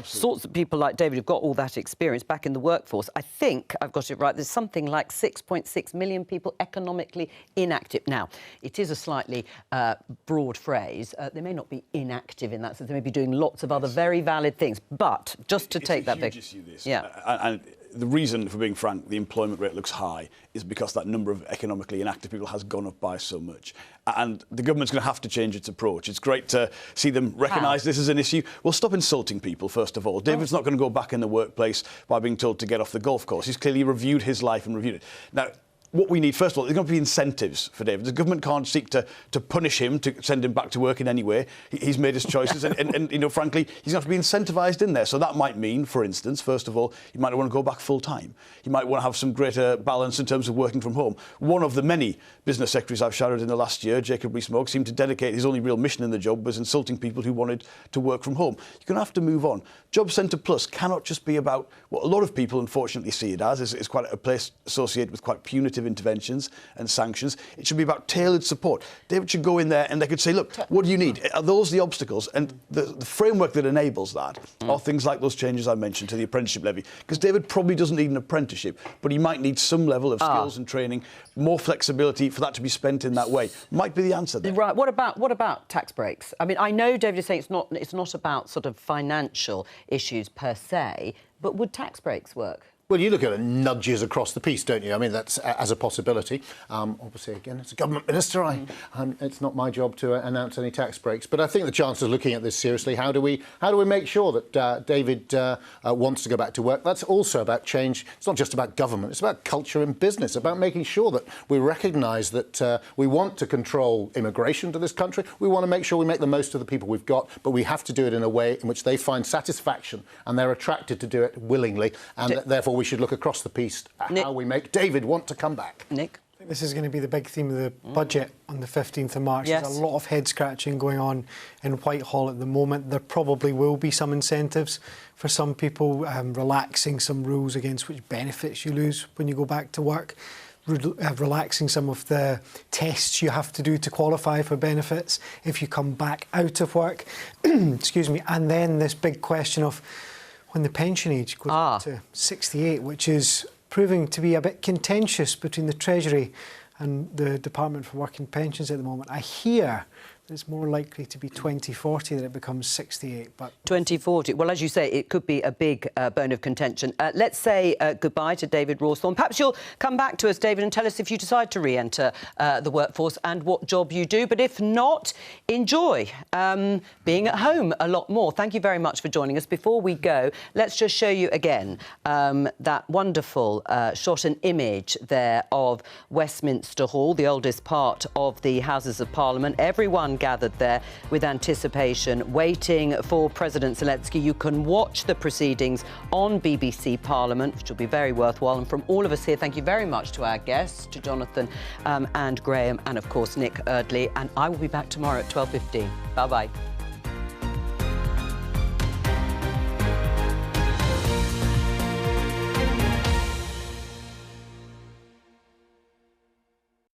[SPEAKER 1] sorts of people like David who've got all that experience back in the workforce. I think I've got it right. There's something like 6.6 million people economically inactive. Now, it is a slightly broad phrase. They may not be inactive in that sense. They may be doing lots of other very valid things. But just to take that big...
[SPEAKER 8] And the reason, for being frank, the employment rate looks high is because that number of economically inactive people has gone up by so much. And the government's going to have to change its approach. It's great to see them recognise this as an issue. Well, stop insulting people, first of all. David's not going to go back in the workplace by being told to get off the golf course. He's clearly reviewed his life and reviewed it. Now, what we need, first of all, there's going to be incentives for David. The government can't seek to punish him, to send him back to work in any way. He's made his choices and frankly, he's going to have to be incentivised in there. So that might mean, for instance, first of all, you might want to go back full-time. You might want to have some greater balance in terms of working from home. One of the many business secretaries I've shadowed in the last year, Jacob Rees-Mogg, seemed to dedicate his only real mission in the job was insulting people who wanted to work from home. You're going to have to move on. Job Centre Plus cannot just be about what a lot of people unfortunately see it as. It's quite a place associated with quite punitive interventions and sanctions. It should be about tailored support. David should go in there and they could say, look, what do you need? Are those the obstacles? And the framework that enables that are things like those changes I mentioned to the apprenticeship levy. Because David probably doesn't need an apprenticeship, but he might need some level of skills and training, more flexibility for that to be spent in that way. Might be the answer there.
[SPEAKER 1] Right. What about tax breaks? I mean, I know David is saying it's not about sort of financial issues per se, but would tax breaks work?
[SPEAKER 7] Well, you look at nudges across the piece, don't you? I mean, that's as a possibility. Obviously, again, as a government minister, it's not my job to announce any tax breaks. But I think the Chancellor's looking at this seriously. How do we make sure that David wants to go back to work? That's also about change. It's not just about government. It's about culture in business, about making sure that we recognise that we want to control immigration to this country. We want to make sure we make the most of the people we've got, but we have to do it in a way in which they find satisfaction and they're attracted to do it willingly. And therefore, we should look across the piece at how we make David want to come back.
[SPEAKER 1] Nick?
[SPEAKER 8] I think
[SPEAKER 6] This is going to be the big theme of the budget on the 15th of March.
[SPEAKER 1] Yes.
[SPEAKER 6] There's a lot of head-scratching going on in Whitehall at the moment. There probably will be some incentives for some people, relaxing some rules against which benefits you lose when you go back to work, relaxing some of the tests you have to do to qualify for benefits if you come back out of work. Excuse me. And then this big question of when the pension age goes up to 68, which is proving to be a bit contentious between the Treasury and the Department for Work and Pensions at the moment. I hear that it's more likely to be 2040 that it becomes 68. But
[SPEAKER 1] 2040. Well, as you say, it could be a big bone of contention. Let's say goodbye to David Rawsthorne. Perhaps you'll come back to us, David, and tell us if you decide to re-enter the workforce and what job you do. But if not, enjoy being at home a lot more. Thank you very much for joining us. Before we go, let's just show you again that wonderful shot and image there of Westminster Hall, the oldest part of the Houses of Parliament. Everyone gathered there with anticipation, waiting for President Zelensky. You can watch the proceedings on BBC Parliament, which will be very worthwhile. And from all of us here, thank you very much to our guests, to Jonathan and Graham, and of course Nick Eardley. And I will be back tomorrow at 12:15. Bye-bye.